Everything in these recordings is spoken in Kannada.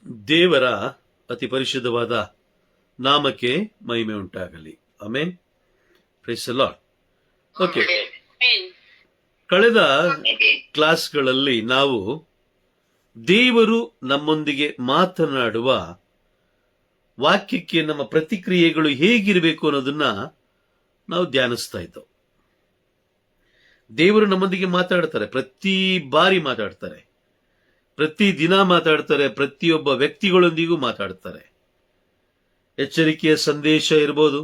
ದೇವರ ಅತಿ ಪರಿಶುದ್ಧವಾದ ನಾಮಕ್ಕೆ ಮಹಿಮೆ ಉಂಟಾಗಲಿ. Amen. Praise the lord. Okay, ಕಳೆದ ಕ್ಲಾಸ್ಗಳಲ್ಲಿ ನಾವು ದೇವರು ನಮ್ಮೊಂದಿಗೆ ಮಾತನಾಡುವ ವಾಕ್ಯಕ್ಕೆ ನಮ್ಮ ಪ್ರತಿಕ್ರಿಯೆಗಳು ಹೇಗಿರಬೇಕು ಅನ್ನೋದನ್ನ ನಾವು ಧ್ಯಾನಿಸ್ತಾ ಇದ್ದವು. ದೇವರು ನಮ್ಮೊಂದಿಗೆ ಮಾತಾಡ್ತಾರೆ, ಪ್ರತಿ ಬಾರಿ ಮಾತಾಡ್ತಾರೆ, ಪ್ರತಿ ದಿನ ಮಾತಾಡ್ತಾರೆ, ಪ್ರತಿಯೊಬ್ಬ ವ್ಯಕ್ತಿಗಳೊಂದಿಗೂ ಮಾತಾಡ್ತಾರೆ. ಎಚ್ಚರಿಕೆಯ ಸಂದೇಶ ಇರ್ಬೋದು,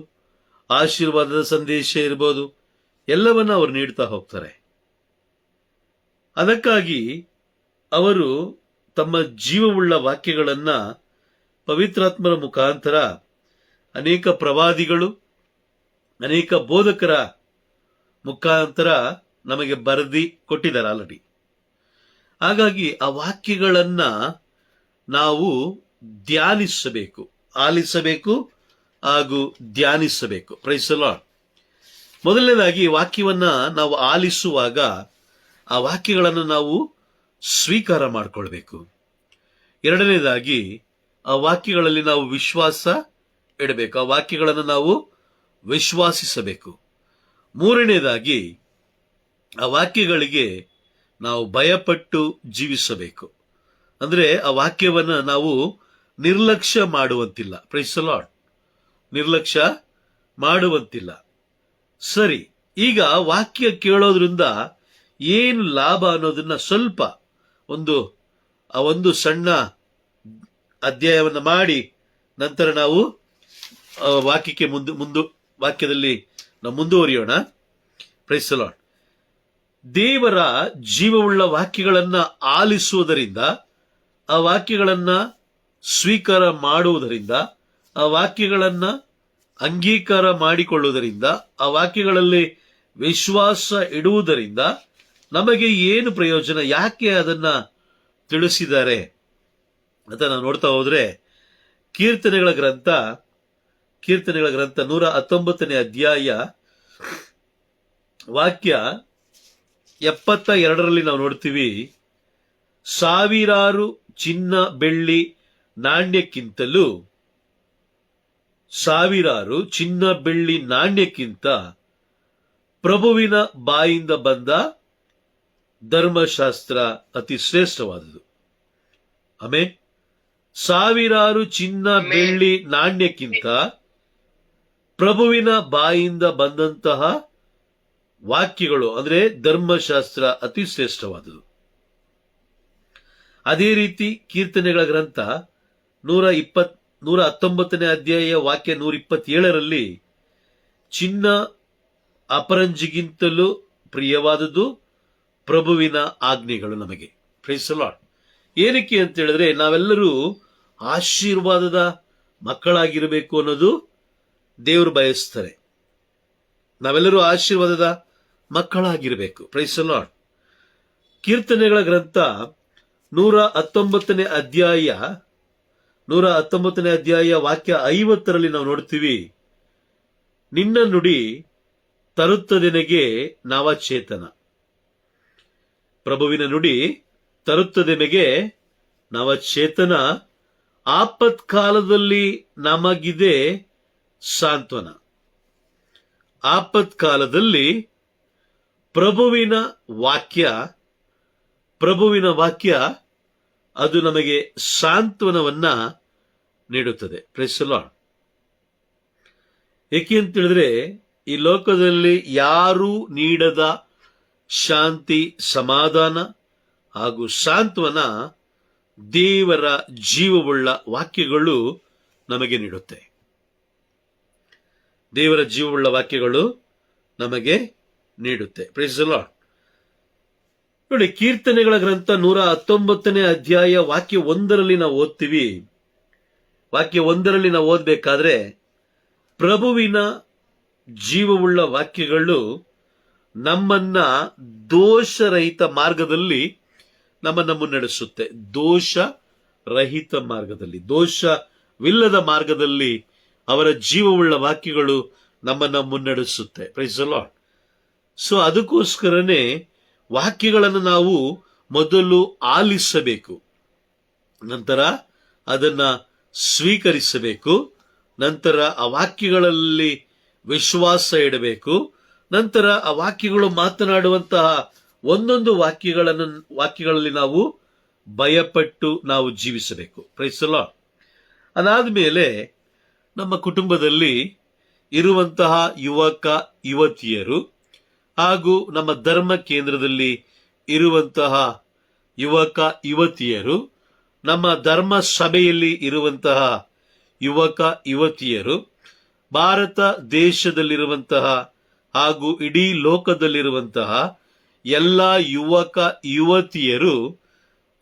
ಆಶೀರ್ವಾದದ ಸಂದೇಶ ಇರ್ಬೋದು, ಎಲ್ಲವನ್ನ ಅವರು ನೀಡ್ತಾ ಹೋಗ್ತಾರೆ. ಅದಕ್ಕಾಗಿ ಅವರು ತಮ್ಮ ಜೀವವುಳ್ಳ ವಾಕ್ಯಗಳನ್ನ ಪವಿತ್ರಾತ್ಮರ ಮುಖಾಂತರ ಅನೇಕ ಪ್ರವಾದಿಗಳು, ಅನೇಕ ಬೋಧಕರ ಮುಖಾಂತರ ನಮಗೆ ಬರೆದಿ ಕೊಟ್ಟಿದ್ದಾರೆ ಆಲ್ರೆಡಿ. ಹಾಗಾಗಿ ಆ ವಾಕ್ಯಗಳನ್ನ ನಾವು ಧ್ಯಾನಿಸಬೇಕು, ಆಲಿಸಬೇಕು ಹಾಗೂ ಧ್ಯಾನಿಸಬೇಕು. Price the lord. ಮೊದಲನೇದಾಗಿ ವಾಕ್ಯವನ್ನ ನಾವು ಆಲಿಸುವಾಗ ಆ ವಾಕ್ಯಗಳನ್ನು ನಾವು ಸ್ವೀಕಾರ ಮಾಡಿಕೊಳ್ಬೇಕು. ಎರಡನೇದಾಗಿ ಆ ವಾಕ್ಯಗಳಲ್ಲಿ ನಾವು ವಿಶ್ವಾಸ ಇಡಬೇಕು, ಆ ವಾಕ್ಯಗಳನ್ನು ನಾವು ವಿಶ್ವಾಸಿಸಬೇಕು. ಮೂರನೇದಾಗಿ ಆ ವಾಕ್ಯಗಳಿಗೆ ನಾವು ಭಯಪಟ್ಟು ಜೀವಿಸಬೇಕು. ಅಂದ್ರೆ ಆ ವಾಕ್ಯವನ್ನ ನಾವು ನಿರ್ಲಕ್ಷ್ಯ ಮಾಡುವಂತಿಲ್ಲ. Praise the Lord. ನಿರ್ಲಕ್ಷ್ಯ ಮಾಡುವಂತಿಲ್ಲ. ಸರಿ, ಈಗ ವಾಕ್ಯ ಕೇಳೋದ್ರಿಂದ ಏನು ಲಾಭ ಅನ್ನೋದನ್ನ ಸ್ವಲ್ಪ ಒಂದು ಸಣ್ಣ ಅಧ್ಯಾಯವನ್ನ ಮಾಡಿ ನಂತರ ನಾವು ವಾಕ್ಯಕ್ಕೆ ವಾಕ್ಯದಲ್ಲಿ ನಾವು ಮುಂದುವರಿಯೋಣ. Praise the Lord. ದೇವರ ಜೀವವುಳ್ಳ ವಾಕ್ಯಗಳನ್ನ ಆಲಿಸುವುದರಿಂದ, ಆ ವಾಕ್ಯಗಳನ್ನ ಸ್ವೀಕಾರ ಮಾಡುವುದರಿಂದ, ಆ ವಾಕ್ಯಗಳನ್ನ ಅಂಗೀಕಾರ ಮಾಡಿಕೊಳ್ಳುವುದರಿಂದ, ಆ ವಾಕ್ಯಗಳಲ್ಲಿ ವಿಶ್ವಾಸ ಇಡುವುದರಿಂದ ನಮಗೆ ಏನು ಪ್ರಯೋಜನ, ಯಾಕೆ ಅದನ್ನ ತಿಳಿಸಿದ್ದಾರೆ ಅಂತ ನಾವು ನೋಡ್ತಾ ಹೋದ್ರೆ ಕೀರ್ತನೆಗಳ ಗ್ರಂಥ 119ನೇ ಅಧ್ಯಾಯ ವಾಕ್ಯ 72ರಲ್ಲಿ ನಾವು ನೋಡ್ತೀವಿ, ಸಾವಿರಾರು ಚಿನ್ನ ಬೆಳ್ಳಿ ನಾಣ್ಯಕ್ಕಿಂತಲೂ ಪ್ರಭುವಿನ ಬಾಯಿಂದ ಬಂದ ಧರ್ಮಶಾಸ್ತ್ರ ಅತಿ ಶ್ರೇಷ್ಠವಾದುದು. ಆಮೆನ್. ಸಾವಿರಾರು ಚಿನ್ನ ಬೆಳ್ಳಿ ನಾಣ್ಯಕ್ಕಿಂತ ಪ್ರಭುವಿನ ಬಾಯಿಂದ ಬಂದಂತಹ ವಾಕ್ಯಗಳು ಅಂದ್ರೆ ಧರ್ಮಶಾಸ್ತ್ರ ಅತಿ ಶ್ರೇಷ್ಠವಾದುದು. ಅದೇ ರೀತಿ ಕೀರ್ತನೆಗಳ ಗ್ರಂಥ 119ನೇ ಅಧ್ಯಾಯ ವಾಕ್ಯ 127ರಲ್ಲಿ ಚಿನ್ನ ಅಪರಂಜಿಗಿಂತಲೂ ಪ್ರಿಯವಾದುದು ಪ್ರಭುವಿನ ಆಜ್ಞೆಗಳು ನಮಗೆ. Praise the Lord. ಏನಕ್ಕೆ ಅಂತ ಹೇಳಿದ್ರೆ ನಾವೆಲ್ಲರೂ ಆಶೀರ್ವಾದದ ಮಕ್ಕಳಾಗಿರಬೇಕು ಅನ್ನೋದು ದೇವರು ಬಯಸ್ತಾರೆ. ನಾವೆಲ್ಲರೂ ಆಶೀರ್ವಾದದ ಮಕ್ಕಳಾಗಿರಬೇಕು. Praise the lord. ಕೀರ್ತನೆಗಳ ಗ್ರಂಥ 119ನೇ ಅಧ್ಯಾಯ ವಾಕ್ಯ 50ರಲ್ಲಿ ನಾವು ನೋಡ್ತೀವಿ, ನಿನ್ನ ನುಡಿ ತರುತ್ತದೆನಗೆ ನವಚೇತನ. ಪ್ರಭುವಿನ ನುಡಿ ತರುತ್ತದೆನಗೆ ನವಚೇತನ, ಆಪತ್ಕಾಲದಲ್ಲಿ ನಮಗಿದೆ ಸಾಂತ್ವನ. ಆಪತ್ಕಾಲದಲ್ಲಿ ಪ್ರಭುವಿನ ವಾಕ್ಯ ಅದು ನಮಗೆ ಸಾಂತ್ವನವನ್ನ ನೀಡುತ್ತದೆ. Praise the Lord. ಏಕೆ ಅಂತ ಹೇಳಿದ್ರೆ ಈ ಲೋಕದಲ್ಲಿ ಯಾರೂ ನೀಡದ ಶಾಂತಿ, ಸಮಾಧಾನ ಹಾಗೂ ಸಾಂತ್ವನ ದೇವರ ಜೀವವುಳ್ಳ ವಾಕ್ಯಗಳು ನಮಗೆ ನೀಡುತ್ತೆ. ದೇವರ ಜೀವವುಳ್ಳ ವಾಕ್ಯಗಳು ನಮಗೆ ನೀಡುತ್ತೆ. Praise the lord. ನೋಡಿ, ಕೀರ್ತನೆಗಳ ಗ್ರಂಥ 119ನೇ ಅಧ್ಯಾಯ ವಾಕ್ಯ 1ರಲ್ಲಿ ನಾವು ಓದ್ತೀವಿ. ವಾಕ್ಯ 1ರಲ್ಲಿ ನಾವು ಓದಬೇಕಾದ್ರೆ ಪ್ರಭುವಿನ ಜೀವವುಳ್ಳ ವಾಕ್ಯಗಳು ನಮ್ಮನ್ನ ದೋಷರಹಿತ ಮಾರ್ಗದಲ್ಲಿ ನಮ್ಮನ್ನ ಮುನ್ನಡೆಸುತ್ತೆ. ದೋಷರಹಿತ ಮಾರ್ಗದಲ್ಲಿ, ದೋಷವಿಲ್ಲದ ಮಾರ್ಗದಲ್ಲಿ ಅವರ ಜೀವವುಳ್ಳ ವಾಕ್ಯಗಳು ನಮ್ಮನ್ನ ಮುನ್ನಡೆಸುತ್ತೆ. Praise the lord. ಸೊ ಅದಕ್ಕೋಸ್ಕರನೇ ವಾಕ್ಯಗಳನ್ನು ನಾವು ಮೊದಲು ಆಲಿಸಬೇಕು, ನಂತರ ಅದನ್ನ ಸ್ವೀಕರಿಸಬೇಕು. ನಂತರ ಆ ವಾಕ್ಯಗಳಲ್ಲಿ ವಿಶ್ವಾಸ ಇಡಬೇಕು. ನಂತರ ಆ ವಾಕ್ಯಗಳು ಮಾತನಾಡುವಂತಹ ಒಂದೊಂದು ವಾಕ್ಯಗಳಲ್ಲಿ ನಾವು ಭಯಪಟ್ಟು ನಾವು ಜೀವಿಸಬೇಕು. Price the lord. ಅದಾದ ಮೇಲೆ ನಮ್ಮ ಕುಟುಂಬದಲ್ಲಿ ಇರುವಂತಹ ಯುವಕ ಯುವತಿಯರು ಹಾಗೂ ನಮ್ಮ ಧರ್ಮ ಕೇಂದ್ರದಲ್ಲಿ ಇರುವಂತಹ ಯುವಕ ಯುವತಿಯರು, ನಮ್ಮ ಧರ್ಮ ಸಭೆಯಲ್ಲಿ ಇರುವಂತಹ ಯುವಕ ಯುವತಿಯರು, ಭಾರತ ದೇಶದಲ್ಲಿರುವಂತಹ ಹಾಗೂ ಇಡೀ ಲೋಕದಲ್ಲಿರುವಂತಹ ಎಲ್ಲ ಯುವಕ ಯುವತಿಯರು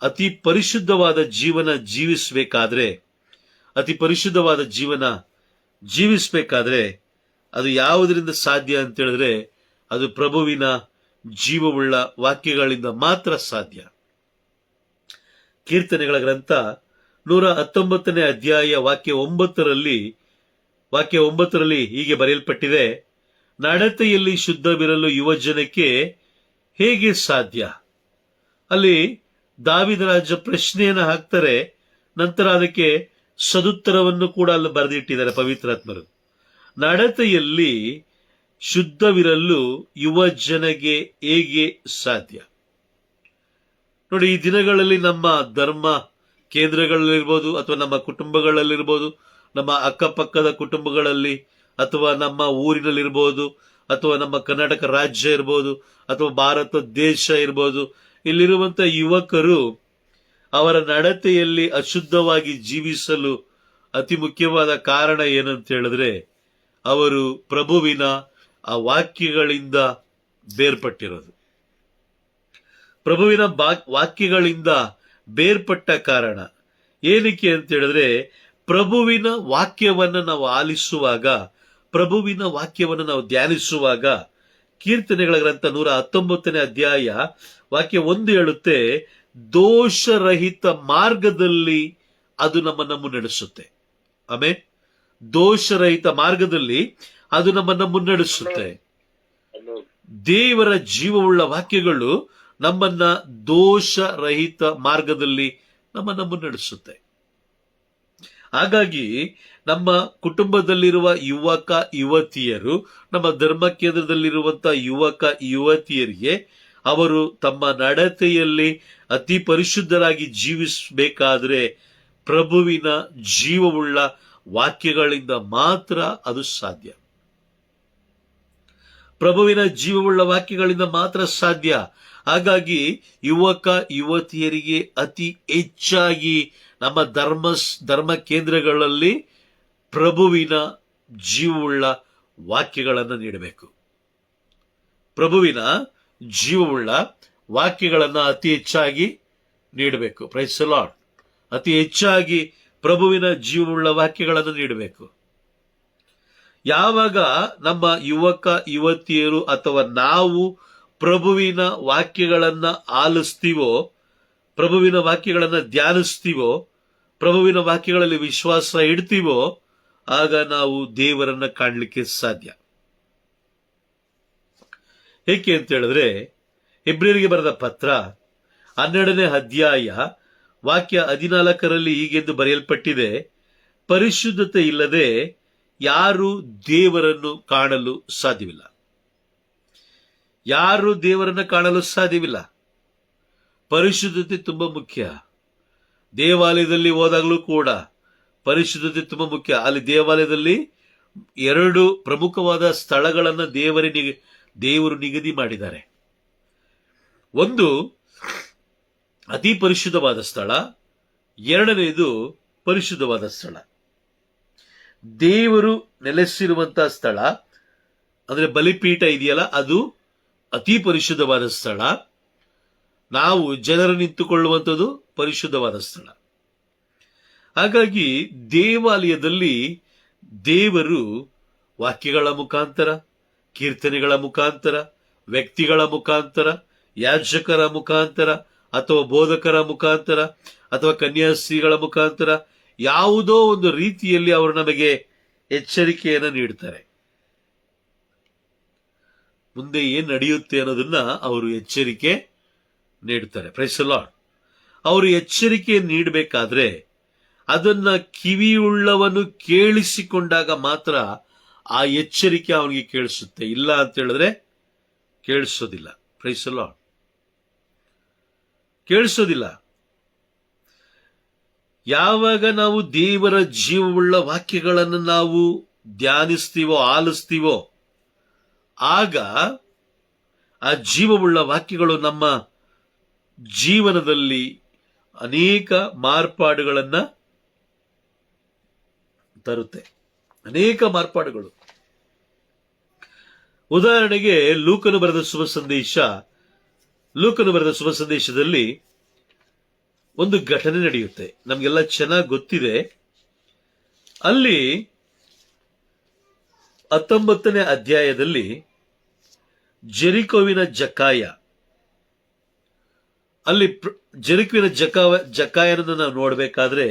ಅತಿ ಪರಿಶುದ್ಧವಾದ ಜೀವನ ಜೀವಿಸಬೇಕಾದ್ರೆ ಅದು ಯಾವುದರಿಂದ ಸಾಧ್ಯ ಅಂತ ಹೇಳಿದ್ರೆ ಅದು ಪ್ರಭುವಿನ ಜೀವವುಳ್ಳ ವಾಕ್ಯಗಳಿಂದ ಮಾತ್ರ ಸಾಧ್ಯ. ಕೀರ್ತನೆಗಳ ಗ್ರಂಥ 119ನೇ ಅಧ್ಯಾಯ ವಾಕ್ಯ 9ರಲ್ಲಿ ಹೀಗೆ ಬರೆಯಲ್ಪಟ್ಟಿದೆ, ನಡತೆಯಲ್ಲಿ ಶುದ್ಧವಿರಲು ಯುವಜನಕ್ಕೆ ಹೇಗೆ ಸಾಧ್ಯ? ಅಲ್ಲಿ ದಾವೀದ ರಾಜ ಪ್ರಶ್ನೆಯನ್ನು ಹಾಕ್ತಾರೆ, ನಂತರ ಅದಕ್ಕೆ ಸದುತ್ತರವನ್ನು ಕೂಡ ಅಲ್ಲಿ ಬರೆದಿಟ್ಟಿದ್ದಾರೆ ಪವಿತ್ರಾತ್ಮರು. ನಡತೆಯಲ್ಲಿ ಶುದ್ಧವಿರಲು ಯುವಜನಗೆ ಹೇಗೆ ಸಾಧ್ಯ? ನೋಡಿ, ಈ ದಿನಗಳಲ್ಲಿ ನಮ್ಮ ಧರ್ಮ ಕೇಂದ್ರಗಳಲ್ಲಿರ್ಬೋದು ಅಥವಾ ನಮ್ಮ ಕುಟುಂಬಗಳಲ್ಲಿರ್ಬೋದು, ನಮ್ಮ ಅಕ್ಕಪಕ್ಕದ ಕುಟುಂಬಗಳಲ್ಲಿ ಅಥವಾ ನಮ್ಮ ಊರಿನಲ್ಲಿರ್ಬೋದು ಅಥವಾ ನಮ್ಮ ಕರ್ನಾಟಕ ರಾಜ್ಯ ಇರ್ಬೋದು ಅಥವಾ ಭಾರತ ದೇಶ ಇರ್ಬೋದು, ಇಲ್ಲಿರುವಂತಹ ಯುವಕರು ಅವರ ನಡತೆಯಲ್ಲಿ ಅಶುದ್ಧವಾಗಿ ಜೀವಿಸಲು ಅತಿ ಮುಖ್ಯವಾದ ಕಾರಣ ಏನಂತ ಹೇಳಿದ್ರೆ ಅವರು ಪ್ರಭುವಿನ ಆ ವಾಕ್ಯಗಳಿಂದ ಬೇರ್ಪಟ್ಟಿರೋದು. ಪ್ರಭುವಿನ ವಾಕ್ಯಗಳಿಂದ ಬೇರ್ಪಟ್ಟ ಕಾರಣ ಏನಕ್ಕೆ ಅಂತ ಹೇಳಿದ್ರೆ ಪ್ರಭುವಿನ ವಾಕ್ಯವನ್ನು ನಾವು ಆಲಿಸುವಾಗ, ಪ್ರಭುವಿನ ವಾಕ್ಯವನ್ನು ನಾವು ಧ್ಯಾನಿಸುವಾಗ, ಕೀರ್ತನೆಗಳ ಗ್ರಂಥ 119ನೇ ಅಧ್ಯಾಯ ವಾಕ್ಯ 1 ಹೇಳುತ್ತೆ, ದೋಷರಹಿತ ಮಾರ್ಗದಲ್ಲಿ ಅದು ನಮ್ಮನ್ನು ಮುನ್ನಡೆಸುತ್ತೆ. ಆಮೇಲೆ ದೋಷರಹಿತ ಮಾರ್ಗದಲ್ಲಿ ಅದು ನಮ್ಮನ್ನು ಮುನ್ನಡೆಸುತ್ತೆ. ದೇವರ ಜೀವವುಳ್ಳ ವಾಕ್ಯಗಳು ನಮ್ಮನ್ನ ದೋಷರಹಿತ ಮಾರ್ಗದಲ್ಲಿ ನಮ್ಮನ್ನು ಮುನ್ನಡೆಸುತ್ತೆ. ಹಾಗಾಗಿ ನಮ್ಮ ಕುಟುಂಬದಲ್ಲಿರುವ ಯುವಕ ಯುವತಿಯರು, ನಮ್ಮ ಧರ್ಮ ಕೇಂದ್ರದಲ್ಲಿರುವಂತಹ ಯುವಕ ಯುವತಿಯರಿಗೆ ಅವರು ತಮ್ಮ ನಡತೆಯಲ್ಲಿ ಅತಿ ಪರಿಶುದ್ಧರಾಗಿ ಜೀವಿಸಬೇಕಾದ್ರೆ ಪ್ರಭುವಿನ ಜೀವವುಳ್ಳ ವಾಕ್ಯಗಳಿಂದ ಮಾತ್ರ ಅದು ಸಾಧ್ಯ. ಪ್ರಭುವಿನ ಜೀವವುಳ್ಳ ವಾಕ್ಯಗಳಿಂದ ಮಾತ್ರ ಸಾಧ್ಯ. ಹಾಗಾಗಿ ಯುವಕ ಯುವತಿಯರಿಗೆ ಅತಿ ಹೆಚ್ಚಾಗಿ ನಮ್ಮ ಧರ್ಮ ಕೇಂದ್ರಗಳಲ್ಲಿ ಪ್ರಭುವಿನ ಜೀವವುಳ್ಳ ವಾಕ್ಯಗಳನ್ನು ನೀಡಬೇಕು. ಪ್ರಭುವಿನ ಜೀವವುಳ್ಳ ವಾಕ್ಯಗಳನ್ನು ಅತಿ ಹೆಚ್ಚಾಗಿ ನೀಡಬೇಕು. Praise the Lord. ಅತಿ ಹೆಚ್ಚಾಗಿ ಪ್ರಭುವಿನ ಜೀವವುಳ್ಳ ವಾಕ್ಯಗಳನ್ನು ನೀಡಬೇಕು. ಯಾವಾಗ ನಮ್ಮ ಯುವಕ ಯುವತಿಯರು ಅಥವಾ ನಾವು ಪ್ರಭುವಿನ ವಾಕ್ಯಗಳನ್ನ ಆಲಿಸ್ತೀವೋ, ಪ್ರಭುವಿನ ವಾಕ್ಯಗಳನ್ನ ಧ್ಯಾನಿಸ್ತೀವೋ, ಪ್ರಭುವಿನ ವಾಕ್ಯಗಳಲ್ಲಿ ವಿಶ್ವಾಸ ಇಡ್ತೀವೋ, ಆಗ ನಾವು ದೇವರನ್ನ ಕಾಣಲಿಕ್ಕೆ ಸಾಧ್ಯ. ಏಕೆ ಅಂತ ಹೇಳಿದ್ರೆ ಇಬ್ರಿಯರಿಗೆ ಬರೆದ ಪತ್ರ 12ನೇ ಅಧ್ಯಾಯ ವಾಕ್ಯ 14ರಲ್ಲಿ ಹೀಗೆಂದು ಬರೆಯಲ್ಪಟ್ಟಿದೆ, ಪರಿಶುದ್ಧತೆ ಇಲ್ಲದೆ ಯಾರು ದೇವರನ್ನು ಕಾಣಲು ಸಾಧ್ಯವಿಲ್ಲ. ಯಾರು ದೇವರನ್ನು ಕಾಣಲು ಸಾಧ್ಯವಿಲ್ಲ. ಪರಿಶುದ್ಧತೆ ತುಂಬಾ ಮುಖ್ಯ. ದೇವಾಲಯದಲ್ಲಿ ಹೋದಾಗಲೂ ಕೂಡ ಪರಿಶುದ್ಧತೆ ತುಂಬಾ ಮುಖ್ಯ. ಅಲ್ಲಿ ದೇವಾಲಯದಲ್ಲಿ 2 ಪ್ರಮುಖವಾದ ಸ್ಥಳಗಳನ್ನು ದೇವರು ನಿಗದಿ ಮಾಡಿದ್ದಾರೆ. ಒಂದು ಅತಿ ಪರಿಶುದ್ಧವಾದ ಸ್ಥಳ, ಎರಡನೆಯದು ಪರಿಶುದ್ಧವಾದ ಸ್ಥಳ. ದೇವರು ನೆಲೆಸಿರುವಂತಹ ಸ್ಥಳ ಅಂದ್ರೆ ಬಲಿಪೀಠ ಇದೆಯಲ್ಲ, ಅದು ಅತಿ ಪರಿಶುದ್ಧವಾದ ಸ್ಥಳ. ನಾವು ಜನರು ನಿಂತುಕೊಳ್ಳುವಂಥದ್ದು ಪರಿಶುದ್ಧವಾದ ಸ್ಥಳ. ಹಾಗಾಗಿ ದೇವಾಲಯದಲ್ಲಿ ದೇವರು ವಾಕ್ಯಗಳ ಮುಖಾಂತರ, ಕೀರ್ತನೆಗಳ ಮುಖಾಂತರ, ವ್ಯಕ್ತಿಗಳ ಮುಖಾಂತರ, ಯಾಜಕರ ಮುಖಾಂತರ ಅಥವಾ ಬೋಧಕರ ಮುಖಾಂತರ ಅಥವಾ ಕನ್ಯಾಸ್ತ್ರೀಗಳ ಮುಖಾಂತರ ಯಾವುದೋ ಒಂದು ರೀತಿಯಲ್ಲಿ ಅವರು ನಮಗೆ ಎಚ್ಚರಿಕೆಯನ್ನು ನೀಡ್ತಾರೆ. ಮುಂದೆ ಏನ್ ನಡೆಯುತ್ತೆ ಅನ್ನೋದನ್ನ ಅವರು ಎಚ್ಚರಿಕೆ ನೀಡ್ತಾರೆ. Praise the Lord. ಅವರು ಎಚ್ಚರಿಕೆ ನೀಡಬೇಕಾದ್ರೆ ಅದನ್ನ ಕಿವಿಯುಳ್ಳವನು ಕೇಳಿಸಿಕೊಂಡಾಗ ಮಾತ್ರ ಆ ಎಚ್ಚರಿಕೆ ಅವನಿಗೆ ಕೇಳಿಸುತ್ತೆ. ಇಲ್ಲ ಅಂತ ಹೇಳಿದ್ರೆ ಕೇಳಿಸೋದಿಲ್ಲ. Praise the lord. ಕೇಳಿಸೋದಿಲ್ಲ. ಯಾವಾಗ ನಾವು ದೇವರ ಜೀವವುಳ್ಳ ವಾಕ್ಯಗಳನ್ನು ನಾವು ಧ್ಯಾನಿಸ್ತೀವೋ, ಆಲಿಸ್ತೀವೋ, ಆಗ ಆ ಜೀವವುಳ್ಳ ವಾಕ್ಯಗಳು ನಮ್ಮ ಜೀವನದಲ್ಲಿ ಅನೇಕ ಮಾರ್ಪಾಡುಗಳನ್ನ ತರುತ್ತೆ. ಅನೇಕ ಮಾರ್ಪಾಡುಗಳು. ಉದಾಹರಣೆಗೆ ಲೂಕನು ಬರೆದ ಶುಭ ಸಂದೇಶದಲ್ಲಿ ಒಂದು ಘಟನೆ ನಡೆಯುತ್ತೆ, ನಮಗೆಲ್ಲ ಚೆನ್ನಾಗಿ ಗೊತ್ತಿದೆ. ಅಲ್ಲಿ 19ನೇ ಅಧ್ಯಾಯದಲ್ಲಿ ಜೆರಿಕೋವಿನ ಜಕ್ಕಾಯ, ಅಲ್ಲಿ ಜೆರಿಕೋವಿನ ಜಕ್ಕಾಯನನ್ನು ನಾವು ನೋಡಬೇಕಾದ್ರೆ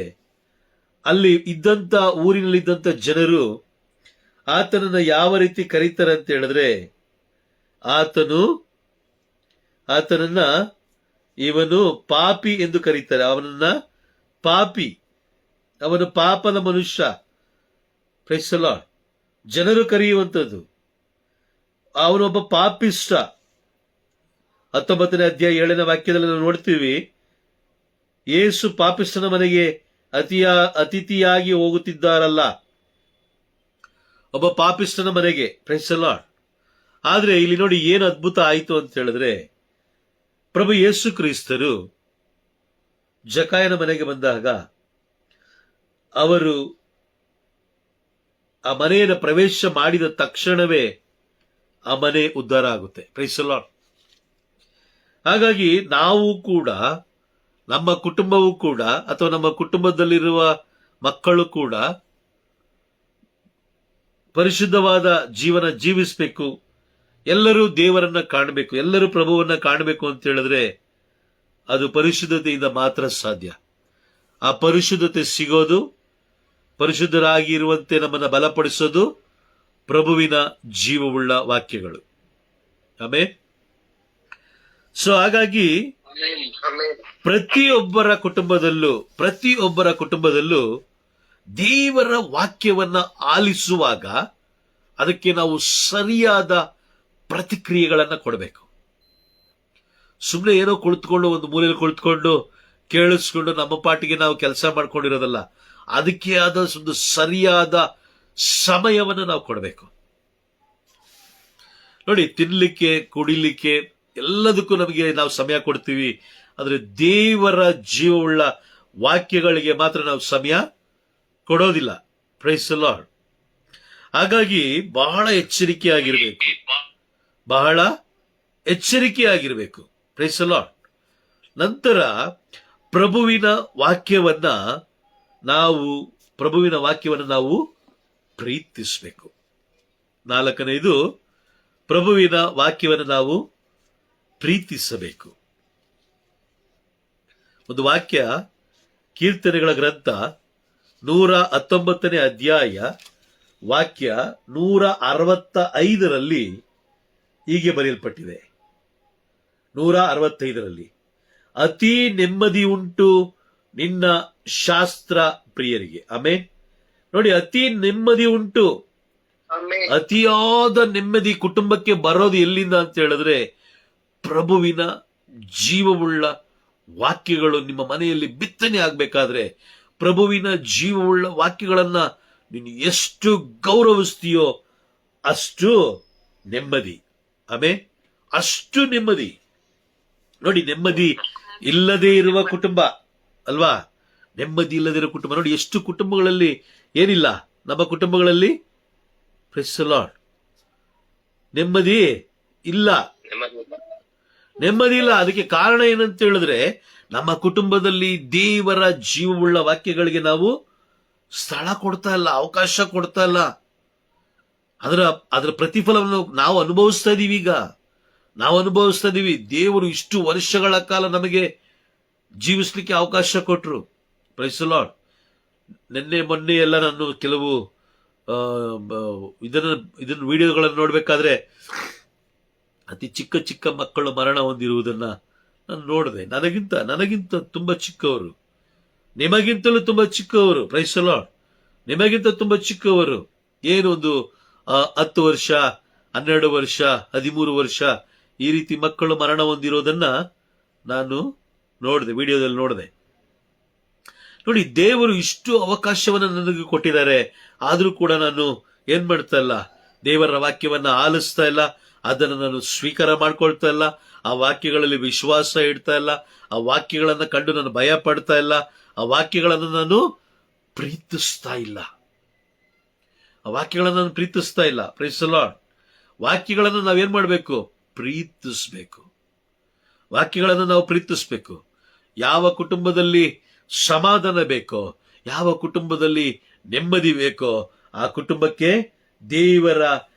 ಅಲ್ಲಿ ಇದ್ದಂತ ಊರಿನಲ್ಲಿದ್ದಂತ ಜನರು ಆತನನ್ನ ಯಾವ ರೀತಿ ಕರೀತಾರೆ ಅಂತ ಹೇಳಿದ್ರೆ, ಆತನನ್ನ ಇವನು ಪಾಪಿ ಎಂದು ಕರೀತಾರೆ. ಅವನನ್ನ ಪಾಪಿ, ಅವನು ಪಾಪದ ಮನುಷ್ಯ. Praise the Lord. ಜನರು ಕರೆಯುವಂಥದ್ದು. ಅವನೊಬ್ಬ ಪಾಪಿಷ್ಟ. 19ನೇ ಅಧ್ಯಾಯ 7ನೇ ವಾಕ್ಯದಲ್ಲಿ ನಾವು ನೋಡ್ತೀವಿ, ಯೇಸು ಪಾಪಿಷ್ಟನ ಮನೆಗೆ ಅತಿಥಿಯಾಗಿ ಹೋಗುತ್ತಿದ್ದಾರಲ್ಲ, ಒಬ್ಬ ಪಾಪಿಷ್ಟನ ಮನೆಗೆ. Praise the Lord. ಆದ್ರೆ ಇಲ್ಲಿ ನೋಡಿ ಏನು ಅದ್ಭುತ ಆಯಿತು ಅಂತ ಹೇಳಿದ್ರೆ, ಪ್ರಭು ಯೇಸು ಕ್ರಿಸ್ತರು ಜಕಾಯನ ಮನೆಗೆ ಬಂದಾಗ ಅವರು ಆ ಮನೆಯನ್ನು ಪ್ರವೇಶ ಮಾಡಿದ ತಕ್ಷಣವೇ ಆ ಮನೆ ಉದ್ಧಾರ ಆಗುತ್ತೆ. Praise the Lord. ಹಾಗಾಗಿ ನಾವು ಕೂಡ, ನಮ್ಮ ಕುಟುಂಬವೂ ಕೂಡ, ಅಥವಾ ನಮ್ಮ ಕುಟುಂಬದಲ್ಲಿರುವ ಮಕ್ಕಳು ಕೂಡ ಪರಿಶುದ್ಧವಾದ ಜೀವನ ಜೀವಿಸಬೇಕು. ಎಲ್ಲರೂ ದೇವರನ್ನ ಕಾಣಬೇಕು, ಎಲ್ಲರೂ ಪ್ರಭುವನ್ನ ಕಾಣಬೇಕು ಅಂತ ಹೇಳಿದ್ರೆ ಅದು ಪರಿಶುದ್ಧತೆಯಿಂದ ಮಾತ್ರ ಸಾಧ್ಯ. ಆ ಪರಿಶುದ್ಧತೆ ಸಿಗೋದು, ಪರಿಶುದ್ಧರಾಗಿ ಇರುವಂತೆ ನಮ್ಮನ್ನ ಬಲಪಡಿಸೋದು ಪ್ರಭುವಿನ ಜೀವವುಳ್ಳ ವಾಕ್ಯಗಳು. ಆಮೆನ್. ಸೊ ಹಾಗಾಗಿ ಪ್ರತಿಯೊಬ್ಬರ ಕುಟುಂಬದಲ್ಲೂ ದೇವರ ವಾಕ್ಯವನ್ನ ಆಲಿಸುವಾಗ ಅದಕ್ಕೆ ನಾವು ಸರಿಯಾದ ಪ್ರತಿಕ್ರಿಯೆಗಳನ್ನ ಕೊಡಬೇಕು. ಸುಮ್ಮನೆ ಏನೋ ಕುಳಿತುಕೊಂಡು ಒಂದು ಮೂಲೆಯಲ್ಲಿ ಕುಳಿತುಕೊಂಡು ಕೇಳಿಸ್ಕೊಂಡು ನಮ್ಮ ಪಾಟಿಗೆ ನಾವು ಕೆಲಸ ಮಾಡ್ಕೊಂಡಿರೋದಲ್ಲ. ಅದಕ್ಕೆ ಆದ ಒಂದು ಸರಿಯಾದ ಸಮಯವನ್ನು ನಾವು ಕೊಡಬೇಕು. ನೋಡಿ, ತಿನ್ಲಿಕ್ಕೆ, ಕುಡಿಲಿಕ್ಕೆ ಎಲ್ಲದಕ್ಕೂ ನಮಗೆ ನಾವು ಸಮಯ ಕೊಡ್ತೀವಿ. ಆದ್ರೆ ದೇವರ ಜೀವವುಳ್ಳ ವಾಕ್ಯಗಳಿಗೆ ಮಾತ್ರ ನಾವು ಸಮಯ ಕೊಡೋದಿಲ್ಲ. Praise the Lord. ಹಾಗಾಗಿ ಬಹಳ ಎಚ್ಚರಿಕೆಯಾಗಿರಬೇಕು. Price the lord. ನಂತರ ಪ್ರಭುವಿನ ವಾಕ್ಯವನ್ನ ನಾವು ಪ್ರೀತಿಸಬೇಕು. 4ನೇದು, ಪ್ರಭುವಿನ ವಾಕ್ಯವನ್ನು ನಾವು ಪ್ರೀತಿಸಬೇಕು. ಒಂದು ವಾಕ್ಯ, ಕೀರ್ತನೆಗಳ ಗ್ರಂಥ 119ನೇ ಅಧ್ಯಾಯ ವಾಕ್ಯ 165ರಲ್ಲಿ ಹೀಗೆ ಬರೆಯಲ್ಪಟ್ಟಿದೆ. 165ರಲ್ಲಿ, ಅತಿ ನೆಮ್ಮದಿ ಉಂಟು ನಿನ್ನ ಶಾಸ್ತ್ರ ಪ್ರಿಯರಿಗೆ. ಆಮೇನ್. ನೋಡಿ, ಅತಿ ನೆಮ್ಮದಿ ಉಂಟು. ಅತಿಯಾದ ನೆಮ್ಮದಿ ಕುಟುಂಬಕ್ಕೆ ಬರೋದು ಎಲ್ಲಿಂದ ಅಂತ ಹೇಳಿದ್ರೆ, ಪ್ರಭುವಿನ ಜೀವವುಳ್ಳ ವಾಕ್ಯಗಳು ನಿಮ್ಮ ಮನೆಯಲ್ಲಿ ಬಿತ್ತನೆ ಆಗ್ಬೇಕಾದ್ರೆ, ಪ್ರಭುವಿನ ಜೀವವುಳ್ಳ ವಾಕ್ಯಗಳನ್ನ ನೀನು ಎಷ್ಟು ಗೌರವಿಸ್ತೀಯೋ ಅಷ್ಟು ನೆಮ್ಮದಿ. ಆಮೇನ್. ಅಷ್ಟು ನೆಮ್ಮದಿ. ನೋಡಿ, ನೆಮ್ಮದಿ ಇಲ್ಲದೆ ಇರುವ ಕುಟುಂಬ ಅಲ್ವಾ? ನೆಮ್ಮದಿ ಇಲ್ಲದೆ ಇರುವ ಕುಟುಂಬ ನೋಡಿ, ಎಷ್ಟು ಕುಟುಂಬಗಳಲ್ಲಿ ಏನಿಲ್ಲ. ನಮ್ಮ ಕುಟುಂಬಗಳಲ್ಲಿ ಪ್ರೈಸ್ ದಿ ಲಾರ್ಡ್ ನೆಮ್ಮದಿ ಇಲ್ಲ. ಅದಕ್ಕೆ ಕಾರಣ ಏನಂತ ಹೇಳಿದ್ರೆ, ನಮ್ಮ ಕುಟುಂಬದಲ್ಲಿ ದೇವರ ಜೀವವುಳ್ಳ ವಾಕ್ಯಗಳಿಗೆ ನಾವು ಸ್ಥಳ ಕೊಡ್ತಾ ಇಲ್ಲ, ಅವಕಾಶ ಕೊಡ್ತಾ ಇಲ್ಲ. ಅದರ ಪ್ರತಿಫಲವನ್ನು ನಾವು ಅನುಭವಿಸ್ತಾ ಇದೀವಿ. ದೇವರು ಇಷ್ಟು ವರ್ಷಗಳ ಕಾಲ ನಮಗೆ ಜೀವಿಸ್ಲಿಕ್ಕೆ ಅವಕಾಶ ಕೊಟ್ರು. Praise the Lord. ಮೊನ್ನೆ ಎಲ್ಲ ನಾನು ಕೆಲವು ಇದನ್ನ ವಿಡಿಯೋಗಳನ್ನು ನೋಡ್ಬೇಕಾದ್ರೆ ಅತಿ ಚಿಕ್ಕ ಮಕ್ಕಳು ಮರಣ ಹೊಂದಿರುವುದನ್ನ ನಾನು ನೋಡಿದೆ. ನನಗಿಂತ ತುಂಬಾ ಚಿಕ್ಕವರು. ನಿಮಗಿಂತಲೂ ತುಂಬಾ ಚಿಕ್ಕವರು, ಪ್ರೈಸ್ ದಿ ಲಾರ್ಡ್, ನಿಮಗಿಂತ ತುಂಬಾ ಚಿಕ್ಕವರು, ಏನು ಒಂದು 10 ವರ್ಷ, 12 ವರ್ಷ, 13 ವರ್ಷ ಈ ರೀತಿ ಮಕ್ಕಳು ಮರಣ ಹೊಂದಿರೋದನ್ನ ನಾನು ನೋಡಿದೆ, ವಿಡಿಯೋದಲ್ಲಿ ನೋಡಿದೆ. ನೋಡಿ, ದೇವರು ಇಷ್ಟು ಅವಕಾಶವನ್ನು ನನಗೆ ಕೊಟ್ಟಿದ್ದಾರೆ, ಆದ್ರೂ ಕೂಡ ನಾನು ಏನ್ ಮಾಡ್ತಾ ಇಲ್ಲ, ದೇವರ ವಾಕ್ಯವನ್ನ ಆಲಿಸ್ತಾ ಇಲ್ಲ, ಅದನ್ನು ನಾನು ಸ್ವೀಕಾರ ಮಾಡ್ಕೊಳ್ತಾ ಇಲ್ಲ, ಆ ವಾಕ್ಯಗಳಲ್ಲಿ ವಿಶ್ವಾಸ ಇಡ್ತಾ ಇಲ್ಲ, ಆ ವಾಕ್ಯಗಳನ್ನ ಕಂಡು ನಾನು ಭಯ ಪಡ್ತಾ ಇಲ್ಲ, ಆ ವಾಕ್ಯಗಳನ್ನು ನಾನು ಪ್ರೀತಿಸ್ತಾ ಇಲ್ಲ, ಆ ವಾಕ್ಯಗಳನ್ನು ನಾನು ಪ್ರೀತಿಸ್ತಾ ಇಲ್ಲ. Praise the Lord. ವಾಕ್ಯಗಳನ್ನು ನಾವೇನ್ ಮಾಡಬೇಕು? ಪ್ರೀತಿಸ್ಬೇಕು. ವಾಕ್ಯಗಳನ್ನು ನಾವು ಪ್ರೀತಿಸ್ಬೇಕು. ಯಾವ ಕುಟುಂಬದಲ್ಲಿ ಸಮಾಧಾನ ಬೇಕೋ, ಯಾವ ಕುಟುಂಬದಲ್ಲಿ ನೆಮ್ಮದಿ ಬೇಕೋ, ಆ ಕುಟುಂಬಕ್ಕೆ ದೇವರ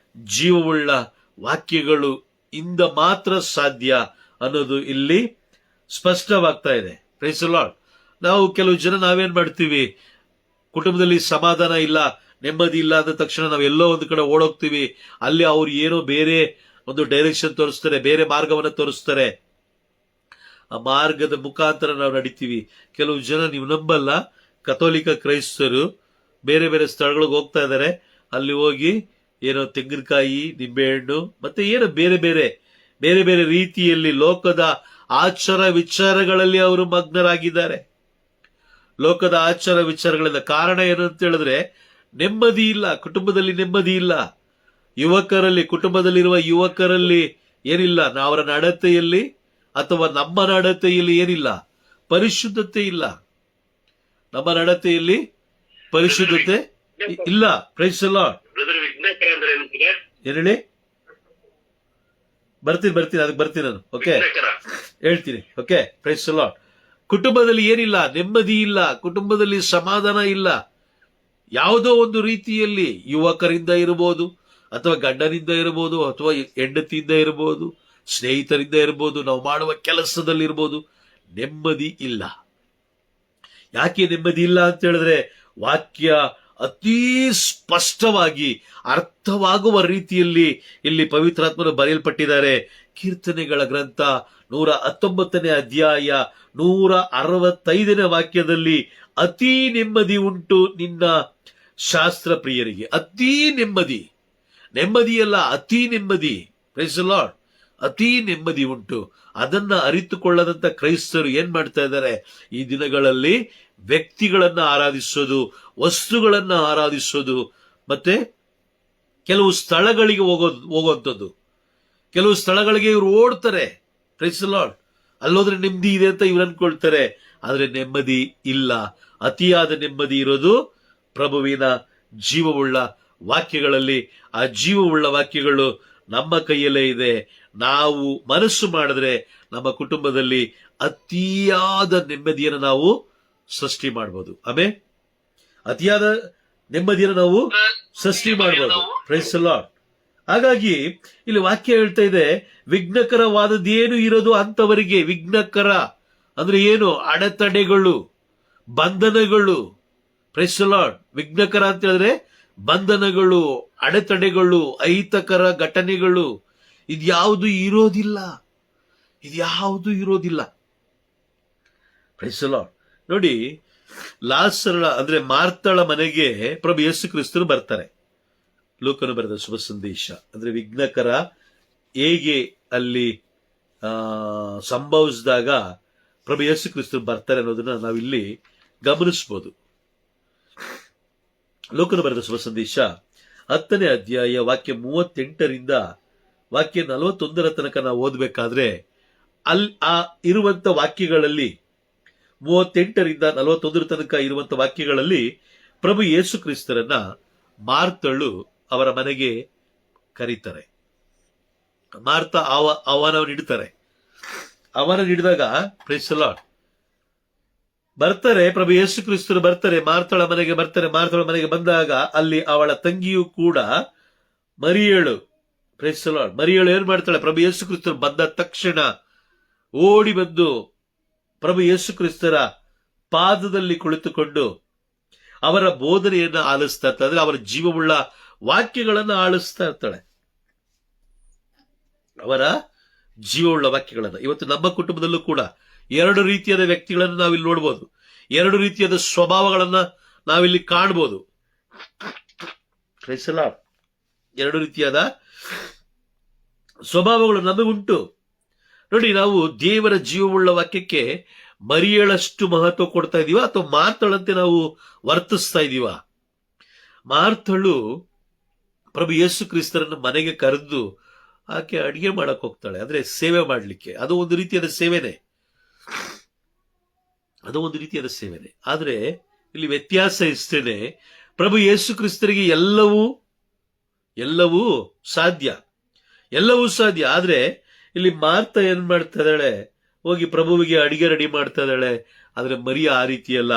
ಜೀವವುಳ್ಳ ವಾಕ್ಯಗಳು ಇಂದ ಮಾತ್ರ ಸಾಧ್ಯ ಅನ್ನೋದು ಇಲ್ಲಿ ಸ್ಪಷ್ಟವಾಗ್ತಾ ಇದೆ. Praise the Lord. ನಾವು ಕೆಲವು ಜನ ನಾವೇನ್ ಮಾಡ್ತೀವಿ, ಕುಟುಂಬದಲ್ಲಿ ಸಮಾಧಾನ ಇಲ್ಲ, ನೆಮ್ಮದಿ ಇಲ್ಲ ಅಂದ ತಕ್ಷಣ ನಾವು ಎಲ್ಲೋ ಒಂದು ಕಡೆ ಓಡೋಗ್ತೀವಿ. ಅಲ್ಲಿ ಅವ್ರು ಏನೋ ಬೇರೆ ಒಂದು ಡೈರೆಕ್ಷನ್ ತೋರಿಸ್ತಾರೆ, ಬೇರೆ ಮಾರ್ಗವನ್ನು ತೋರಿಸ್ತಾರೆ, ಆ ಮಾರ್ಗದ ಮುಖಾಂತರ ನಾವು ನಡಿತೀವಿ. ಕೆಲವು ಜನ ನೀವು ನಂಬಲ್ಲ, ಕಥೋಲಿಕ ಕ್ರೈಸ್ತರು ಬೇರೆ ಬೇರೆ ಸ್ಥಳಗಳಿಗೆ ಹೋಗ್ತಾ ಇದ್ದಾರೆ, ಅಲ್ಲಿ ಹೋಗಿ ಏನೋ ತೆಂಗಿನಕಾಯಿ, ನಿಂಬೆಹಣ್ಣು ಮತ್ತೆ ಏನೋ ಬೇರೆ ಬೇರೆ ಬೇರೆ ಬೇರೆ ರೀತಿಯಲ್ಲಿ ಲೋಕದ ಆಚಾರ ವಿಚಾರಗಳಲ್ಲಿ ಅವರು ಮಗ್ನರಾಗಿದ್ದಾರೆ. ಲೋಕದ ಆಚಾರ ವಿಚಾರಗಳಿಂದ ಕಾರಣ ಏನು ಅಂತ ಹೇಳಿದ್ರೆ, ನೆಮ್ಮದಿ ಇಲ್ಲ, ಕುಟುಂಬದಲ್ಲಿ ನೆಮ್ಮದಿ ಇಲ್ಲ. ಯುವಕರಲ್ಲಿ, ಕುಟುಂಬದಲ್ಲಿರುವ ಯುವಕರಲ್ಲಿ ಏನಿಲ್ಲ, ಅವರ ನಡತೆಯಲ್ಲಿ ಅಥವಾ ನಮ್ಮ ನಡತೆಯಲ್ಲಿ ಏನಿಲ್ಲ, ಪರಿಶುದ್ಧತೆ ಇಲ್ಲ. ನಮ್ಮ ನಡತೆಯಲ್ಲಿ ಪರಿಶುದ್ಧತೆ ಇಲ್ಲ. Praise the Lord. ಏನ್ ಹೇಳಿ? ಬರ್ತೀನಿ ಅದಕ್ಕೆ ಬರ್ತೀನಿ ನಾನು. ಓಕೆ, ಹೇಳ್ತೀನಿ. Okay, praise the Lord. ಕುಟುಂಬದಲ್ಲಿ ಏನಿಲ್ಲ, ನೆಮ್ಮದಿ ಇಲ್ಲ, ಕುಟುಂಬದಲ್ಲಿ ಸಮಾಧಾನ ಇಲ್ಲ. ಯಾವುದೋ ಒಂದು ರೀತಿಯಲ್ಲಿ ಯುವಕರಿಂದ ಇರಬಹುದು, ಅಥವಾ ಗಂಡನಿಂದ ಇರಬಹುದು, ಅಥವಾ ಹೆಂಡತಿಯಿಂದ ಇರಬಹುದು, ಸ್ನೇಹಿತರಿಂದ ಇರಬಹುದು, ನಾವು ಮಾಡುವ ಕೆಲಸದಲ್ಲಿ ಇರಬಹುದು, ನೆಮ್ಮದಿ ಇಲ್ಲ. ಯಾಕೆ ನೆಮ್ಮದಿ ಇಲ್ಲ ಅಂತ ಹೇಳಿದ್ರೆ, ವಾಕ್ಯ ಅತೀ ಸ್ಪಷ್ಟವಾಗಿ ಅರ್ಥವಾಗುವ ರೀತಿಯಲ್ಲಿ ಇಲ್ಲಿ ಪವಿತ್ರಾತ್ಮನು ಬರೆಯಲ್ಪಟ್ಟಿದ್ದಾರೆ. ಕೀರ್ತನೆಗಳ ಗ್ರಂಥ 119ನೇ ಅಧ್ಯಾಯ 165ನೇ ವಾಕ್ಯದಲ್ಲಿ, ಅತೀ ನೆಮ್ಮದಿ ಉಂಟು ನಿನ್ನ ಶಾಸ್ತ್ರ ಪ್ರಿಯರಿಗೆ. ಅತೀ ನೆಮ್ಮದಿ, ನೆಮ್ಮದಿಯಲ್ಲ, ಅತೀ ನೆಮ್ಮದಿ. Praise the Lord. ಅತೀ ನೆಮ್ಮದಿ ಉಂಟು. ಅದನ್ನ ಅರಿತುಕೊಳ್ಳದಂತ ಕ್ರೈಸ್ತರು ಏನ್ ಮಾಡ್ತಾ ಇದ್ದಾರೆ, ಈ ದಿನಗಳಲ್ಲಿ ವ್ಯಕ್ತಿಗಳನ್ನ ಆರಾಧಿಸೋದು, ವಸ್ತುಗಳನ್ನ ಆರಾಧಿಸೋದು, ಮತ್ತೆ ಕೆಲವು ಸ್ಥಳಗಳಿಗೆ ಹೋಗುವಂಥದ್ದು. ಕೆಲವು ಸ್ಥಳಗಳಿಗೆ ಇವರು ಓಡ್ತಾರೆ. Praise the lord. ಅಲ್ಲೋದ್ರೆ ನೆಮ್ಮದಿ ಇದೆ ಅಂತ ಇವ್ರು ಅನ್ಕೊಳ್ತಾರೆ, ಆದ್ರೆ ನೆಮ್ಮದಿ ಇಲ್ಲ. ಅತಿಯಾದ ನೆಮ್ಮದಿ ಇರೋದು ಪ್ರಭುವಿನ ಜೀವವುಳ್ಳ ವಾಕ್ಯಗಳಲ್ಲಿ. ಆ ಜೀವವುಳ್ಳ ವಾಕ್ಯಗಳು ನಮ್ಮ ಕೈಯಲ್ಲೇ ಇದೆ. ನಾವು ಮನಸ್ಸು ಮಾಡಿದ್ರೆ ನಮ್ಮ ಕುಟುಂಬದಲ್ಲಿ ಅತಿಯಾದ ನೆಮ್ಮದಿಯನ್ನು ನಾವು ಸೃಷ್ಟಿ ಮಾಡಬಹುದು. ಆಮೇಲೆ ಅತಿಯಾದ ನೆಮ್ಮದಿಯನ್ನು ನಾವು ಸೃಷ್ಟಿ ಮಾಡಬಹುದು. Praise the Lord. ಹಾಗಾಗಿ ಇಲ್ಲಿ ವಾಕ್ಯ ಹೇಳ್ತಾ ಇದೆ, ವಿಘ್ನಕರವಾದದ್ದೇನು ಇರೋದು ಅಂತವರಿಗೆ. ವಿಘ್ನಕರ ಅಂದ್ರೆ ಏನು? ಅಡೆತಡೆಗಳು, ಬಂಧನಗಳು. Praise the lord. ವಿಘ್ನಕರ ಅಂತ ಹೇಳಿದ್ರೆ ಬಂಧನಗಳು, ಅಡೆತಡೆಗಳು, ಅಹಿತಕರ ಘಟನೆಗಳು, ಇದ್ಯಾವುದು ಇರೋದಿಲ್ಲ, ಇದ್ಯಾವುದು ಇರೋದಿಲ್ಲ. Praise the lord. ನೋಡಿ, ಲಾಸರ ಅಂದ್ರೆ ಮಾರ್ತಳ ಮನೆಗೆ ಪ್ರಭು ಯೇಸು ಕ್ರಿಸ್ತರು ಬರ್ತಾರೆ. ಲೂಕನು ಬರೆದ ಶುಭ ಸಂದೇಶ ಅಂದ್ರೆ ವಿಘ್ನಕರ ಹೇಗೆ ಅಲ್ಲಿ ಸಂಭವಿಸಿದಾಗ ಪ್ರಭು ಯೇಸು ಕ್ರಿಸ್ತರು ಬರ್ತಾರೆ ಅನ್ನೋದನ್ನ ನಾವಿಲ್ಲಿ ಗಮನಿಸಬಹುದು. ಲೂಕನು ಬರೆದ ಶುಭ ಸಂದೇಶ 10ನೇ ಅಧ್ಯಾಯ ವಾಕ್ಯ 38ರಿಂದ ವಾಕ್ಯ 41 ತನಕ ನಾವು ಓದಬೇಕಾದ್ರೆ, ಅಲ್ಲಿ ಆ ಇರುವಂತ ವಾಕ್ಯಗಳಲ್ಲಿ 38ರಿಂದ 41 ತನಕ ಇರುವಂತ ವಾಕ್ಯಗಳಲ್ಲಿ ಪ್ರಭು ಯೇಸು ಕ್ರಿಸ್ತರನ್ನ ಮಾರ್ತಳು ಅವರ ಮನೆಗೆ ಕರೀತಾರೆ. ಮಾರ್ತ ಆಹ್ವಾನವನ್ನು ನೀಡುತ್ತಾರೆ. ಆಹ್ವಾನ ನೀಡಿದಾಗ ಪ್ರೈಸ್ ದಿ ಲಾರ್ಡ್ ಬರ್ತಾರೆ. ಪ್ರಭು ಯೇಸು ಕ್ರಿಸ್ತರು ಬರ್ತಾರೆ, ಮಾರ್ತಳ ಮನೆಗೆ ಬರ್ತಾರೆ. ಮಾರ್ತಳ ಮನೆಗೆ ಬಂದಾಗ ಅಲ್ಲಿ ಅವಳ ತಂಗಿಯೂ ಕೂಡ ಮರಿಯಳು. Praise the Lord. ಮರಿಯಳು ಏನ್ ಮಾಡ್ತಾಳೆ? ಪ್ರಭು ಯೇಸು ಕ್ರಿಸ್ತರು ಬಂದ ತಕ್ಷಣ ಓಡಿ ಬಂದು ಪ್ರಭು ಯೇಸು ಕ್ರಿಸ್ತರ ಪಾದದಲ್ಲಿ ಕುಳಿತುಕೊಂಡು ಅವರ ಬೋಧನೆಯನ್ನ ಆಲಿಸ್ತಾ ಇರ್ತಾಳೆ. ಅಂದ್ರೆ ಅವರ ಜೀವವುಳ್ಳ ವಾಕ್ಯಗಳನ್ನ ಆಲಿಸ್ತಾ ಇರ್ತಾಳೆ. ಅವರ ಜೀವವುಳ್ಳ ವಾಕ್ಯಗಳನ್ನ. ಇವತ್ತು ನಮ್ಮ ಕುಟುಂಬದಲ್ಲೂ ಕೂಡ ಎರಡು ರೀತಿಯಾದ ವ್ಯಕ್ತಿಗಳನ್ನು ನಾವಿಲ್ಲಿ ನೋಡಬಹುದು. ಎರಡು ರೀತಿಯಾದ ಸ್ವಭಾವಗಳನ್ನ ನಾವಿಲ್ಲಿ ಕಾಣಬಹುದು. ಎರಡು ರೀತಿಯಾದ ಸ್ವಭಾವಗಳು ನಮಗುಂಟು. ನೋಡಿ, ನಾವು ದೇವರ ಜೀವವುಳ್ಳ ವಾಕ್ಯಕ್ಕೆ ಮರಿಯಳಷ್ಟು ಮಹತ್ವ ಕೊಡ್ತಾ ಇದೀವ ಅಥವಾ ಮಾರ್ತಳಂತೆ ನಾವು ವರ್ತಿಸ್ತಾ ಇದೀವ? ಮಾರ್ತಳು ಪ್ರಭು ಯೇಸು ಕ್ರಿಸ್ತರನ್ನು ಮನೆಗೆ ಕರೆದು ಆಕೆ ಅಡಿಗೆ ಮಾಡಕ್ ಹೋಗ್ತಾಳೆ, ಅಂದ್ರೆ ಸೇವೆ ಮಾಡ್ಲಿಕ್ಕೆ. ಅದು ಒಂದು ರೀತಿಯಾದ ಸೇವೆನೆ, ಆದ್ರೆ ಇಲ್ಲಿ ವ್ಯತ್ಯಾಸ ಇಷ್ಟೇನೆ, ಪ್ರಭು ಯೇಸು ಕ್ರಿಸ್ತರಿಗೆ ಎಲ್ಲವೂ ಸಾಧ್ಯ. ಆದ್ರೆ ಇಲ್ಲಿ ಮಾರ್ತ ಏನ್ ಮಾಡ್ತಾ ಇದ್ದಾಳೆ? ಹೋಗಿ ಪ್ರಭುವಿಗೆ ಅಡಿಗೆ ರೆಡಿ ಮಾಡ್ತಾ ಇದ್ದಾಳೆ. ಆದ್ರೆ ಮರಿಯ ಆ ರೀತಿಯಲ್ಲ,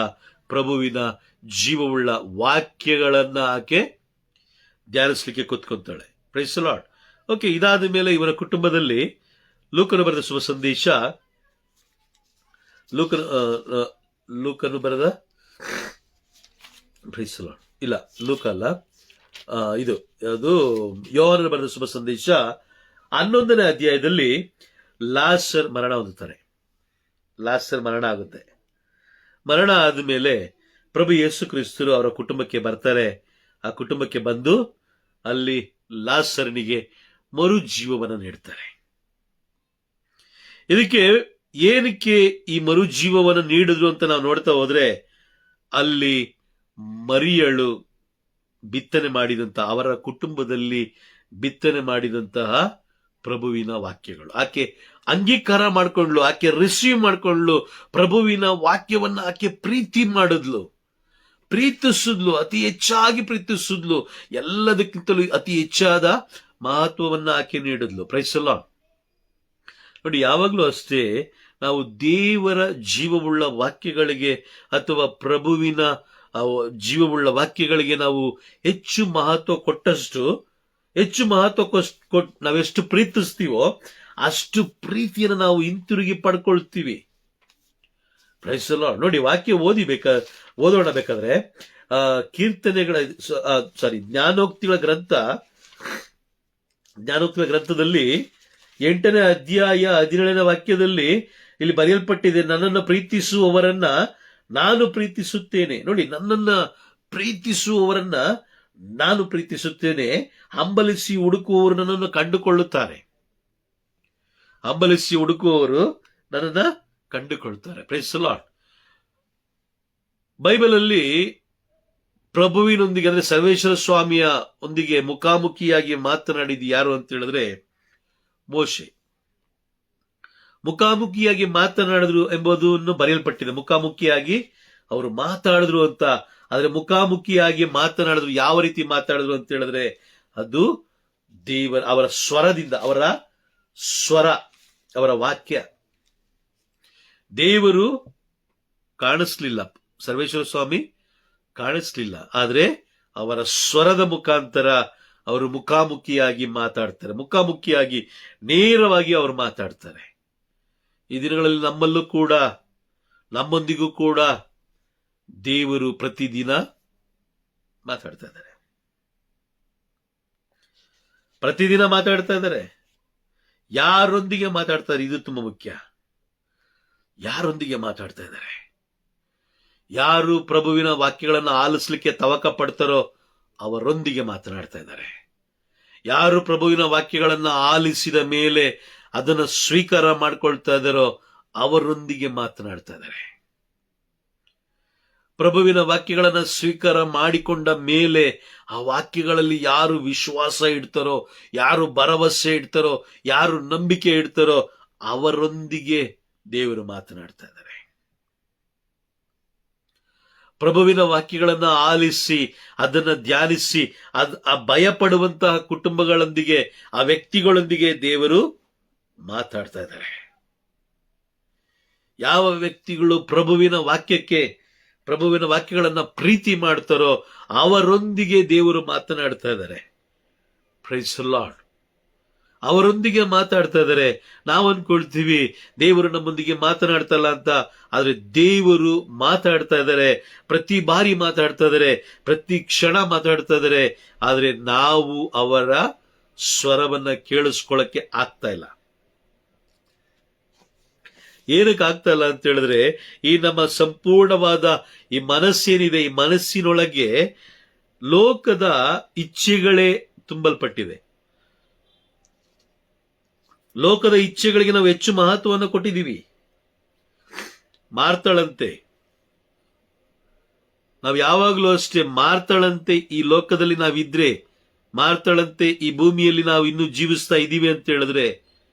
ಪ್ರಭುವಿನ ಜೀವವುಳ್ಳ ವಾಕ್ಯಗಳನ್ನ ಆಕೆ ಧ್ಯಾನಿಸ್ಲಿಕ್ಕೆ ಕೂತ್ಕೊಂತಾಳೆ. Praise the lord. ಓಕೆ, ಇದಾದ ಮೇಲೆ ಇವರ ಕುಟುಂಬದಲ್ಲಿ ಲೂಕನು ಬರೆದ ಶುಭ ಸಂದೇಶ, ಲೂಕನು ಬರೆದ ಪ್ರೈಸ್ ದಿ ಲಾರ್ಡ್, ಇಲ್ಲ ಲೂಕ ಅಲ್ಲ, ಇದು ಯೋಹಾನನು ಬರೆದ ಶುಭ ಸಂದೇಶ 11ನೇ ಅಧ್ಯಾಯದಲ್ಲಿ ಲಾಸರ್ ಮರಣ ಹೊಂದುತ್ತಾರೆ. ಮರಣ ಆಗುತ್ತೆ. ಮರಣ ಆದ್ಮೇಲೆ ಪ್ರಭು ಯೇಸು ಕ್ರಿಸ್ತರು ಅವರ ಕುಟುಂಬಕ್ಕೆ ಬರ್ತಾರೆ. ಆ ಕುಟುಂಬಕ್ಕೆ ಬಂದು ಅಲ್ಲಿ ಲಾಸರನಿಗೆ ಮರುಜೀವವನ್ನು ನೀಡ್ತಾರೆ. ಏನಕ್ಕೆ ಈ ಮರುಜೀವವನ್ನು ನೀಡಿದ್ರು ಅಂತ ನಾವು ನೋಡ್ತಾ ಹೋದ್ರೆ, ಅಲ್ಲಿ ಮರಿಯಳು ಬಿತ್ತನೆ ಮಾಡಿದಂತಹ, ಅವರ ಕುಟುಂಬದಲ್ಲಿ ಬಿತ್ತನೆ ಮಾಡಿದಂತಹ ಪ್ರಭುವಿನ ವಾಕ್ಯಗಳು, ಆಕೆ ಅಂಗೀಕಾರ ಮಾಡ್ಕೊಂಡ್ಲು, ಆಕೆ ರಿಸೀವ್ ಮಾಡ್ಕೊಂಡ್ಲು. ಪ್ರಭುವಿನ ವಾಕ್ಯವನ್ನ ಆಕೆ ಪ್ರೀತಿಸಿದ್ಲು, ಅತಿ ಹೆಚ್ಚಾಗಿ ಪ್ರೀತಿಸಿದ್ಲು. ಎಲ್ಲದಕ್ಕಿಂತಲೂ ಅತಿ ಹೆಚ್ಚಾದ ಮಹತ್ವವನ್ನ ಆಕೆ ನೀಡಿದ್ಲು. Price the lord. ನೋಡಿ, ಯಾವಾಗ್ಲೂ ಅಷ್ಟೇ ನಾವು ದೇವರ ಜೀವವುಳ್ಳ ವಾಕ್ಯಗಳಿಗೆ ಅಥವಾ ಪ್ರಭುವಿನ ಜೀವವುಳ್ಳ ವಾಕ್ಯಗಳಿಗೆ ನಾವು ಹೆಚ್ಚು ಮಹತ್ವ ಕೊಟ್ಟಷ್ಟು, ನಾವೆಷ್ಟು ಪ್ರೀತಿಸ್ತೀವೋ ಅಷ್ಟು ಪ್ರೀತಿಯನ್ನು ನಾವು ಹಿಂತಿರುಗಿ ಪಡ್ಕೊಳ್ತೀವಿ. Price the lord. ನೋಡಿ, ವಾಕ್ಯ ಓದೋಣ ಬೇಕಾದ್ರೆ ಜ್ಞಾನೋಕ್ತಿಗಳ ಗ್ರಂಥದಲ್ಲಿ 8ನೇ ಅಧ್ಯಾಯ 17ನೇ ವಾಕ್ಯದಲ್ಲಿ ಇಲ್ಲಿ ಬರೆಯಲ್ಪಟ್ಟಿದೆ, ನನ್ನನ್ನು ಪ್ರೀತಿಸುವವರನ್ನ ನಾನು ಪ್ರೀತಿಸುತ್ತೇನೆ. ನೋಡಿ, ನನ್ನನ್ನ ಪ್ರೀತಿಸುವವರನ್ನ ನಾನು ಪ್ರೀತಿಸುತ್ತೇನೆ, ಹಂಬಲಿಸಿ ಹುಡುಕುವವರು ನನ್ನನ್ನು ಕಂಡುಕೊಳ್ಳುತ್ತಾರೆ. Price the lord. ಬೈಬಲ್ ಅಲ್ಲಿ ಪ್ರಭುವಿನೊಂದಿಗೆ, ಅಂದ್ರೆ ಸರ್ವೇಶ್ವರ ಸ್ವಾಮಿಯ ಒಂದಿಗೆ ಮುಖಾಮುಖಿಯಾಗಿ ಮಾತನಾಡಿದ ಯಾರು ಅಂತ ಹೇಳಿದ್ರೆ ಮೋಶೆ. ಮುಖಾಮುಖಿಯಾಗಿ ಮಾತನಾಡಿದ್ರು ಎಂಬುದನ್ನು ಬರೆಯಲ್ಪಟ್ಟಿದೆ. ಮುಖಾಮುಖಿಯಾಗಿ ಅವರು ಮಾತಾಡಿದ್ರು ಅಂತ. ಆದ್ರೆ ಮುಖಾಮುಖಿಯಾಗಿ ಮಾತನಾಡಿದ್ರು, ಯಾವ ರೀತಿ ಮಾತಾಡಿದ್ರು ಅಂತ ಹೇಳಿದ್ರೆ ಅದು ಅವರ ಸ್ವರದಿಂದ, ಅವರ ವಾಕ್ಯ. ದೇವರು ಕಾಣಿಸ್ಲಿಲ್ಲ, ಸರ್ವೇಶ್ವರ ಸ್ವಾಮಿ ಕಾಣಿಸ್ಲಿಲ್ಲ, ಆದ್ರೆ ಅವರ ಸ್ವರದ ಮುಖಾಂತರ ಅವರು ಮುಖಾಮುಖಿಯಾಗಿ ಮಾತಾಡ್ತಾರೆ. ಮುಖಾಮುಖಿಯಾಗಿ ನೇರವಾಗಿ ಅವರು ಮಾತಾಡ್ತಾರೆ. ಈ ದಿನಗಳಲ್ಲಿ ನಮ್ಮೊಂದಿಗೂ ಕೂಡ ದೇವರು ಪ್ರತಿದಿನ ಮಾತಾಡ್ತಾ ಇದ್ದಾರೆ. ಯಾರೊಂದಿಗೆ ಮಾತಾಡ್ತಾರೆ? ಇದು ತುಂಬಾ ಮುಖ್ಯ. ಯಾರೊಂದಿಗೆ ಮಾತಾಡ್ತಾ ಇದ್ದಾರೆ? ಯಾರು ಪ್ರಭುವಿನ ವಾಕ್ಯಗಳನ್ನು ಆಲಿಸ್ಲಿಕ್ಕೆ ತವಕ ಪಡ್ತಾರೋ ಅವರೊಂದಿಗೆ ಮಾತನಾಡ್ತಾ ಇದ್ದಾರೆ. ಯಾರು ಪ್ರಭುವಿನ ವಾಕ್ಯಗಳನ್ನ ಆಲಿಸಿದ ಮೇಲೆ ಅದನ್ನ ಸ್ವೀಕಾರ ಮಾಡ್ಕೊಳ್ತಾ ಇದ್ದಾರೋ ಅವರೊಂದಿಗೆ ಮಾತನಾಡ್ತಾ ಇದ್ದಾರೆ. ಪ್ರಭುವಿನ ವಾಕ್ಯಗಳನ್ನ ಸ್ವೀಕಾರ ಮಾಡಿಕೊಂಡ ಮೇಲೆ ಆ ವಾಕ್ಯಗಳಲ್ಲಿ ಯಾರು ವಿಶ್ವಾಸ ಇಡ್ತಾರೋ, ಯಾರು ಭರವಸೆ ಇಡ್ತಾರೋ, ಯಾರು ನಂಬಿಕೆ ಇಡ್ತಾರೋ ಅವರೊಂದಿಗೆ ದೇವರು ಮಾತನಾಡ್ತಾ ಇದ್ದಾರೆ. ಪ್ರಭುವಿನ ವಾಕ್ಯಗಳನ್ನ ಆಲಿಸಿ ಅದನ್ನ ಧ್ಯಾನಿಸಿ ಭಯ ಪಡುವಂತಹ ಕುಟುಂಬಗಳೊಂದಿಗೆ, ಆ ವ್ಯಕ್ತಿಗಳೊಂದಿಗೆ ದೇವರು ಮಾತಾಡ್ತಾ ಇದ್ದಾರೆ. ಯಾವ ವ್ಯಕ್ತಿಗಳು ಪ್ರಭುವಿನ ವಾಕ್ಯಗಳನ್ನ ಪ್ರೀತಿ ಮಾಡ್ತಾರೋ ಅವರೊಂದಿಗೆ ದೇವರು ಮಾತನಾಡ್ತಾ ಇದ್ದಾರೆ. Praise the Lord. ಅವರೊಂದಿಗೆ ಮಾತಾಡ್ತಾ ಇದ್ದಾರೆ. ನಾವು ಅನ್ಕೊಳ್ತೀವಿ ದೇವರು ನಮ್ಮೊಂದಿಗೆ ಮಾತನಾಡ್ತಲ್ಲ ಅಂತ, ಆದ್ರೆ ದೇವರು ಮಾತಾಡ್ತಾ ಇದ್ದಾರೆ. ಪ್ರತಿ ಬಾರಿ ಮಾತಾಡ್ತಾ ಇದ್ದಾರೆ, ಪ್ರತಿ ಕ್ಷಣ ಮಾತಾಡ್ತಾ ಇದ್ದಾರೆ. ಆದ್ರೆ ನಾವು ಅವರ ಸ್ವರವನ್ನ ಕೇಳಿಸ್ಕೊಳ್ಳಕ್ಕೆ ಆಗ್ತಾ ಇಲ್ಲ. ಏನಕ್ಕೆ ಆಗ್ತಾ ಇಲ್ಲ ಅಂತ ಹೇಳಿದ್ರೆ, ಈ ನಮ್ಮ ಸಂಪೂರ್ಣವಾದ ಈ ಮನಸ್ಸೇನಿದೆ, ಈ ಮನಸ್ಸಿನೊಳಗೆ ಲೋಕದ ಇಚ್ಛೆಗಳೇ ತುಂಬಲ್ಪಟ್ಟಿದೆ. ಲೋಕದ ಇಚ್ಛೆಗಳಿಗೆ ನಾವು ಹೆಚ್ಚು ಮಹತ್ವವನ್ನು ಕೊಟ್ಟಿದ್ದೀವಿ. ಮಾರ್ತಾಳಂತೆ, ನಾವು ಯಾವಾಗಲೂ ಅಷ್ಟೇ ಮಾರ್ತಾಳಂತೆ ಈ ಲೋಕದಲ್ಲಿ ನಾವಿದ್ರೆ, ಮಾರ್ತಾಳಂತೆ ಈ ಭೂಮಿಯಲ್ಲಿ ನಾವು ಇನ್ನೂ ಜೀವಿಸ್ತಾ ಇದ್ದೀವಿ ಅಂತ ಹೇಳಿದ್ರೆ,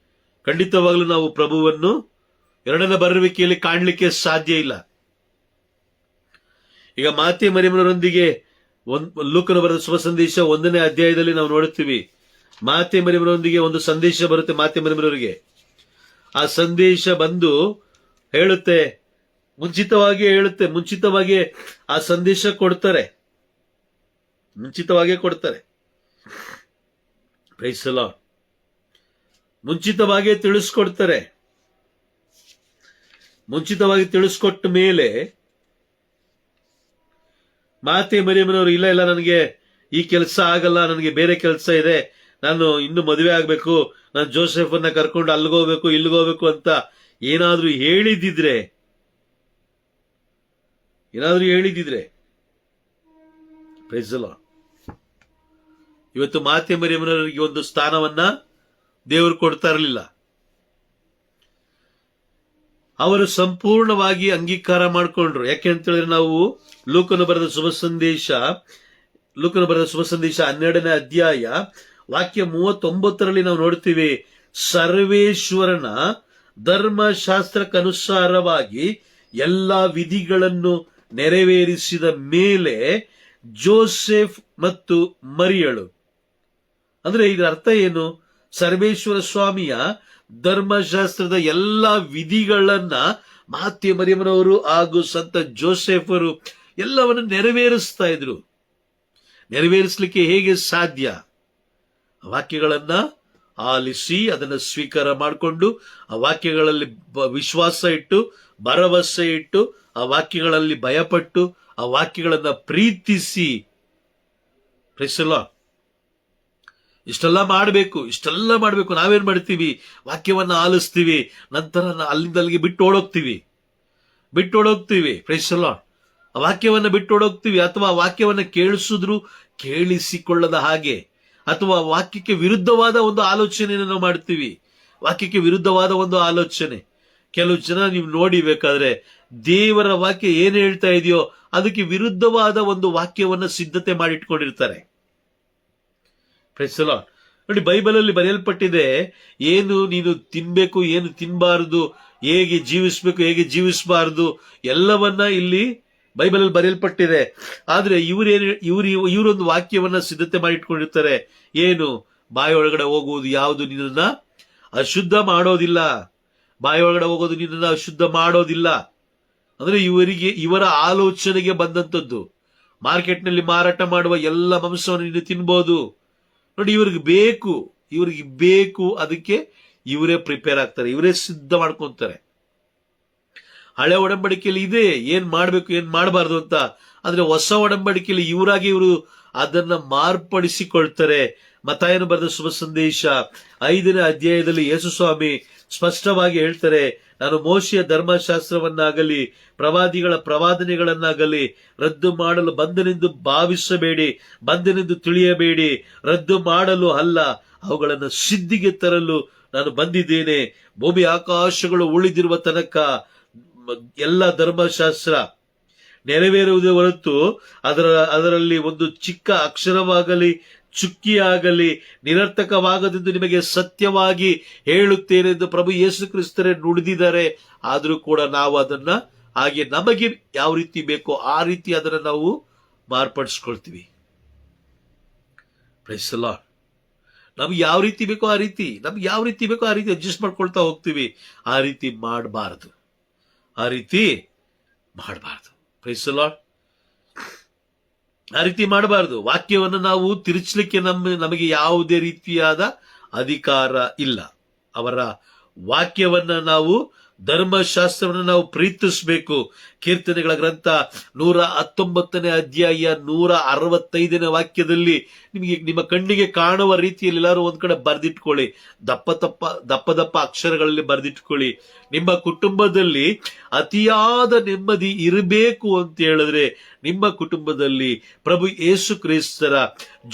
ಖಂಡಿತವಾಗ್ಲೂ ನಾವು ಪ್ರಭುವನ್ನು ಎರಡನೇ ಬರುವಿಕೆಯಲ್ಲಿ ಕಾಣಲಿಕ್ಕೆ ಸಾಧ್ಯ ಇಲ್ಲ. ಈಗ ಮಾತೆ ಮರಿಯಮ್ಮನವರೊಂದಿಗೆ ಲೂಕನ ಬರೆದ ಶುಭ ಸಂದೇಶ 1ನೇ ಅಧ್ಯಾಯದಲ್ಲಿ ನಾವು ನೋಡುತ್ತೀವಿ. ಮಾತೆ ಮರಿಯಮ್ಮನವರೊಂದಿಗೆ ಒಂದು ಸಂದೇಶ ಬರುತ್ತೆ ಮಾತೆ ಮರಿಯಮ್ಮನವರಿಗೆ. ಆ ಸಂದೇಶ ಬಂದು ಹೇಳುತ್ತೆ, ಮುಂಚಿತವಾಗಿ ಆ ಸಂದೇಶ ಕೊಡ್ತಾರೆ, ಮುಂಚಿತವಾಗಿ ಕೊಡ್ತಾರೆ. Praise the Lord. ಮುಂಚಿತವಾಗಿ ತಿಳಿಸ್ಕೊಡ್ತಾರೆ. ಮುಂಚಿತವಾಗಿ ತಿಳಿಸ್ಕೊಟ್ಟ ಮೇಲೆ ಮಾತೆ ಮರಿಯಮ್ಮನವರು ಇಲ್ಲ ನನಗೆ ಈ ಕೆಲಸ ಆಗಲ್ಲ, ನನಗೆ ಬೇರೆ ಕೆಲಸ ಇದೆ, ನಾನು ಇನ್ನು ಮದುವೆ ಆಗ್ಬೇಕು, ನಾನು ಜೋಸೆಫನ್ನ ಕರ್ಕೊಂಡು ಅಲ್ಲಿಗೋಗ್ಬೇಕು ಇಲ್ಲಿಗೋಗ್ಬೇಕು ಅಂತ ಏನಾದ್ರೂ ಹೇಳಿದಿದ್ರೆ ಪ್ರೈಸ್ ದಿ ಲಾರ್ಡ್, ಇವತ್ತು ಮಾತೆ ಮರಿಯಮ್ಮನವರಿಗೆ ಒಂದು ಸ್ಥಾನವನ್ನ ದೇವರು ಕೊಡ್ತಾ ಇರಲಿಲ್ಲ. ಅವರು ಸಂಪೂರ್ಣವಾಗಿ ಅಂಗೀಕಾರ ಮಾಡಿಕೊಂಡ್ರು. ಯಾಕೆ ಅಂತ ಹೇಳಿದ್ರೆ, ನಾವು ಲೂಕನ ಬರೆದ ಶುಭ ಸಂದೇಶ 12ನೇ ಅಧ್ಯಾಯ ವಾಕ್ಯ 39ರಲ್ಲಿ ನಾವು ನೋಡ್ತೀವಿ, ಸರ್ವೇಶ್ವರನ ಧರ್ಮಶಾಸ್ತ್ರಕ್ಕನುಸಾರವಾಗಿ ಎಲ್ಲಾ ವಿಧಿಗಳನ್ನು ನೆರವೇರಿಸಿದ ಮೇಲೆ ಜೋಸೆಫ್ ಮತ್ತು ಮರಿಯಳು. ಅಂದ್ರೆ ಇದರ ಅರ್ಥ ಏನು? ಸರ್ವೇಶ್ವರ ಸ್ವಾಮಿಯ ಧರ್ಮಶಾಸ್ತ್ರದ ಎಲ್ಲಾ ವಿಧಿಗಳನ್ನ ಮಾತೆ ಮರಿಯಮ್ಮನವರು ಹಾಗೂ ಸಂತ ಜೋಸೆಫರು ಎಲ್ಲವನ್ನು ನೆರವೇರಿಸ್ತಾ ಇದ್ರು. ನೆರವೇರಿಸಲಿಕ್ಕೆ ಹೇಗೆ ಸಾಧ್ಯ? ವಾಕ್ಯಗಳನ್ನ ಆಲಿಸಿ ಅದನ್ನು ಸ್ವೀಕಾರ ಮಾಡಿಕೊಂಡು, ಆ ವಾಕ್ಯಗಳಲ್ಲಿ ವಿಶ್ವಾಸ ಇಟ್ಟು, ಭರವಸೆ ಇಟ್ಟು, ಆ ವಾಕ್ಯಗಳಲ್ಲಿ ಭಯಪಟ್ಟು, ಆ ವಾಕ್ಯಗಳನ್ನ ಪ್ರೀತಿಸಿ, ಪ್ರೈಸ್ ದಿ ಲಾರ್ಡ್, ಇಷ್ಟೆಲ್ಲ ಮಾಡಬೇಕು. ನಾವೇನ್ ಮಾಡ್ತೀವಿ? ವಾಕ್ಯವನ್ನ ಆಲಿಸ್ತೀವಿ, ನಂತರ ಅಲ್ಲಿಂದ ಅಲ್ಲಿಗೆ ಬಿಟ್ಟು ಓಡೋಗ್ತೀವಿ. Price the Lord. ಆ ವಾಕ್ಯವನ್ನ ಬಿಟ್ಟು ಓಡೋಗ್ತೀವಿ, ಅಥವಾ ಆ ವಾಕ್ಯವನ್ನ ಕೇಳಿಸಿದ್ರು ಕೇಳಿಸಿಕೊಳ್ಳದ ಹಾಗೆ, ಅಥವಾ ವಾಕ್ಯಕ್ಕೆ ವಿರುದ್ಧವಾದ ಒಂದು ಆಲೋಚನೆಯನ್ನು ನಾವು ಮಾಡ್ತೀವಿ. ವಾಕ್ಯಕ್ಕೆ ವಿರುದ್ಧವಾದ ಒಂದು ಆಲೋಚನೆ. ಕೆಲವು ಜನ ನೀವು ನೋಡಿಬೇಕಾದ್ರೆ ದೇವರ ವಾಕ್ಯ ಏನ್ ಹೇಳ್ತಾ ಇದೆಯೋ ಅದಕ್ಕೆ ವಿರುದ್ಧವಾದ ಒಂದು ವಾಕ್ಯವನ್ನ ಸಿದ್ಧತೆ ಮಾಡಿಟ್ಕೊಂಡಿರ್ತಾರೆ. Praise the lord. ನೋಡಿ, ಬೈಬಲ್ ಅಲ್ಲಿ ಬರೆಯಲ್ಪಟ್ಟಿದೆ, ಏನು ನೀನು ತಿನ್ಬೇಕು, ಏನು ತಿನ್ಬಾರದು, ಹೇಗೆ ಜೀವಿಸ್ಬೇಕು, ಹೇಗೆ ಜೀವಿಸಬಾರದು, ಎಲ್ಲವನ್ನ ಇಲ್ಲಿ ಬೈಬಲ್ ಅಲ್ಲಿ ಬರೆಯಲ್ಪಟ್ಟಿದೆ. ಆದ್ರೆ ಇವರೊಂದು ವಾಕ್ಯವನ್ನ ಸಿದ್ಧತೆ ಮಾಡಿಟ್ಕೊಂಡಿರ್ತಾರೆ. ಏನು? ಬಾಯೊಳಗಡೆ ಹೋಗುವುದು ಯಾವುದು ನಿನ್ನನ್ನ ಅಶುದ್ಧ ಮಾಡೋದಿಲ್ಲ. ಅಶುದ್ಧ ಮಾಡೋದಿಲ್ಲ ಅಂದ್ರೆ ಇವರ ಆಲೋಚನೆಗೆ ಬಂದಂತದ್ದು. ಮಾರ್ಕೆಟ್ನಲ್ಲಿ ಮಾರಾಟ ಮಾಡುವ ಎಲ್ಲ ಮಾಂಸವನ್ನು ನೀನು ತಿನ್ಬಹುದು. ನೋಡಿ, ಇವ್ರಿಗೆ ಬೇಕು, ಅದಕ್ಕೆ ಇವರೇ ಪ್ರಿಪೇರ್ ಆಗ್ತಾರೆ, ಇವರೇ ಸಿದ್ಧ ಮಾಡ್ಕೊಂತಾರೆ. ಹಳೆ ಒಡಂಬಡಿಕೆಯಲ್ಲಿ ಇದೆ ಏನ್ ಮಾಡ್ಬೇಕು ಏನ್ ಮಾಡಬಾರ್ದು ಅಂತ. ಆದ್ರೆ ಹೊಸ ಒಡಂಬಡಿಕೆಯಲ್ಲಿ ಇವರು ಅದನ್ನ ಮಾರ್ಪಡಿಸಿಕೊಳ್ತಾರೆ. ಮತ್ತಾಯನು ಬರೆದ ಶುಭ ಸಂದೇಶ 5ನೇ ಅಧ್ಯಾಯದಲ್ಲಿ ಯೇಸು ಸ್ವಾಮಿ ಸ್ಪಷ್ಟವಾಗಿ ಹೇಳ್ತಾರೆ, ನಾನು ಮೋಶೆಯ ಧರ್ಮಶಾಸ್ತ್ರವನ್ನಾಗಲಿ ಪ್ರವಾದಿಗಳ ಪ್ರವಾದನೆಗಳನ್ನಾಗಲಿ ರದ್ದು ಮಾಡಲು ಬಂದನೆಂದು ಭಾವಿಸಬೇಡಿ, ಬಂದನೆಂದು ತಿಳಿಯಬೇಡಿ. ರದ್ದು ಮಾಡಲು ಅಲ್ಲ, ಅವುಗಳನ್ನು ಸಿದ್ಧಿಗೆ ತರಲು ನಾನು ಬಂದಿದ್ದೇನೆ. ಭೂಮಿ ಆಕಾಶಗಳು ಉಳಿದಿರುವ ತನಕ ಎಲ್ಲ ಧರ್ಮಶಾಸ್ತ್ರ ನೆರವೇರುವುದೇ ಹೊರತು ಅದರಲ್ಲಿ ಒಂದು ಚಿಕ್ಕ ಅಕ್ಷರವಾಗಲಿ ಚುಕ್ಕಿಯಾಗಲಿ ನಿರರ್ಥಕವಾಗದೆಂದು ನಿಮಗೆ ಸತ್ಯವಾಗಿ ಹೇಳುತ್ತೇನೆಂದು ಪ್ರಭು ಯೇಸು ಕ್ರಿಸ್ತರೇ ನುಡಿದಿದ್ದಾರೆ. ಆದರೂ ಕೂಡ ನಾವು ಅದನ್ನ ಹಾಗೆ ನಮಗೆ ಯಾವ ರೀತಿ ಬೇಕೋ ಆ ರೀತಿ ಅದನ್ನ ನಾವು ಮಾರ್ಪಡಿಸ್ಕೊಳ್ತೀವಿ. Price the lord. ನಮ್ಗೆ ಯಾವ ರೀತಿ ಬೇಕೋ ಆ ರೀತಿ ಅಡ್ಜಸ್ಟ್ ಮಾಡ್ಕೊಳ್ತಾ ಹೋಗ್ತೀವಿ. ಆ ರೀತಿ ಮಾಡಬಾರದು. Praise the Lord. ಆ ರೀತಿ ಮಾಡಬಾರದು. ವಾಕ್ಯವನ್ನು ನಾವು ತಿರುಚಲಿಕ್ಕೆ ನಮಗೆ ಯಾವುದೇ ರೀತಿಯಾದ ಅಧಿಕಾರ ಇಲ್ಲ. ಅವರ ವಾಕ್ಯವನ್ನ ನಾವು ಧರ್ಮಶಾಸ್ತ್ರವನ್ನು ನಾವು ಪ್ರೀತಿಸಬೇಕು. ಕೀರ್ತನೆಗಳ ಗ್ರಂಥ 119ನೇ ಅಧ್ಯಾಯ 165ನೇ ವಾಕ್ಯದಲ್ಲಿ ನಿಮಗೆ ನಿಮ್ಮ ಕಣ್ಣಿಗೆ ಕಾಣುವ ರೀತಿಯಲ್ಲಿ ಎಲ್ಲರೂ ಒಂದ್ ಕಡೆ ಬರೆದಿಟ್ಕೊಳ್ಳಿ, ದಪ್ಪ ದಪ್ಪ ಅಕ್ಷರಗಳಲ್ಲಿ ಬರೆದಿಟ್ಕೊಳ್ಳಿ. ನಿಮ್ಮ ಕುಟುಂಬದಲ್ಲಿ ಅತಿಯಾದ ನೆಮ್ಮದಿ ಇರಬೇಕು ಅಂತ ಹೇಳಿದ್ರೆ ನಿಮ್ಮ ಕುಟುಂಬದಲ್ಲಿ ಪ್ರಭು ಯೇಸು ಕ್ರಿಸ್ತರ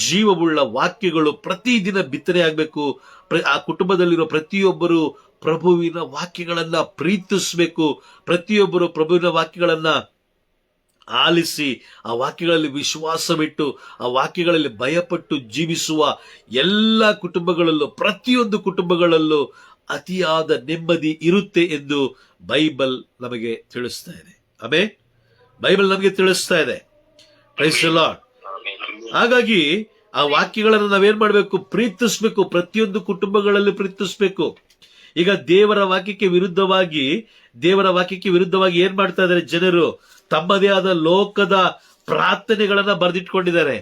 ಜೀವವುಳ್ಳ ವಾಕ್ಯಗಳು ಪ್ರತಿದಿನ ಬಿತ್ತನೆ ಆಗ್ಬೇಕು. ಆ ಕುಟುಂಬದಲ್ಲಿರೋ ಪ್ರತಿಯೊಬ್ಬರು ಪ್ರಭುವಿನ ವಾಕ್ಯಗಳನ್ನ ಪ್ರೀತಿಸಬೇಕು. ಪ್ರತಿಯೊಬ್ಬರು ಪ್ರಭುವಿನ ವಾಕ್ಯಗಳನ್ನ ಆಲಿಸಿ ಆ ವಾಕ್ಯಗಳಲ್ಲಿ ವಿಶ್ವಾಸವಿಟ್ಟು ಆ ವಾಕ್ಯಗಳಲ್ಲಿ ಭಯಪಟ್ಟು ಜೀವಿಸುವ ಎಲ್ಲ ಕುಟುಂಬಗಳಲ್ಲೂ, ಪ್ರತಿಯೊಂದು ಕುಟುಂಬಗಳಲ್ಲೂ ಅತಿಯಾದ ನೆಮ್ಮದಿ ಇರುತ್ತೆ ಎಂದು ಬೈಬಲ್ ನಮಗೆ ತಿಳಿಸ್ತಾ ಇದೆ. ಆಮೆನ್. ಬೈಬಲ್ ನಮಗೆ ತಿಳಿಸ್ತಾ ಇದೆ. Praise the Lord. ಹಾಗಾಗಿ ಆ ವಾಕ್ಯಗಳನ್ನು ನಾವೇನ್ ಮಾಡಬೇಕು? ಪ್ರೀತಿಸಬೇಕು. ಪ್ರತಿಯೊಂದು ಕುಟುಂಬಗಳಲ್ಲಿ ಪ್ರೀತಿಸಬೇಕು. ಈಗ ದೇವರ ವಾಕ್ಯಕ್ಕೆ ವಿರುದ್ಧವಾಗಿ ಏನ್ ಮಾಡ್ತಾ ಇದ್ದಾರೆ ಜನರು? ತಮ್ಮದೇ ಆದ ಲೋಕದ ಪ್ರಾರ್ಥನೆಗಳನ್ನ ಬರೆದಿಟ್ಕೊಂಡಿದ್ದಾರೆ.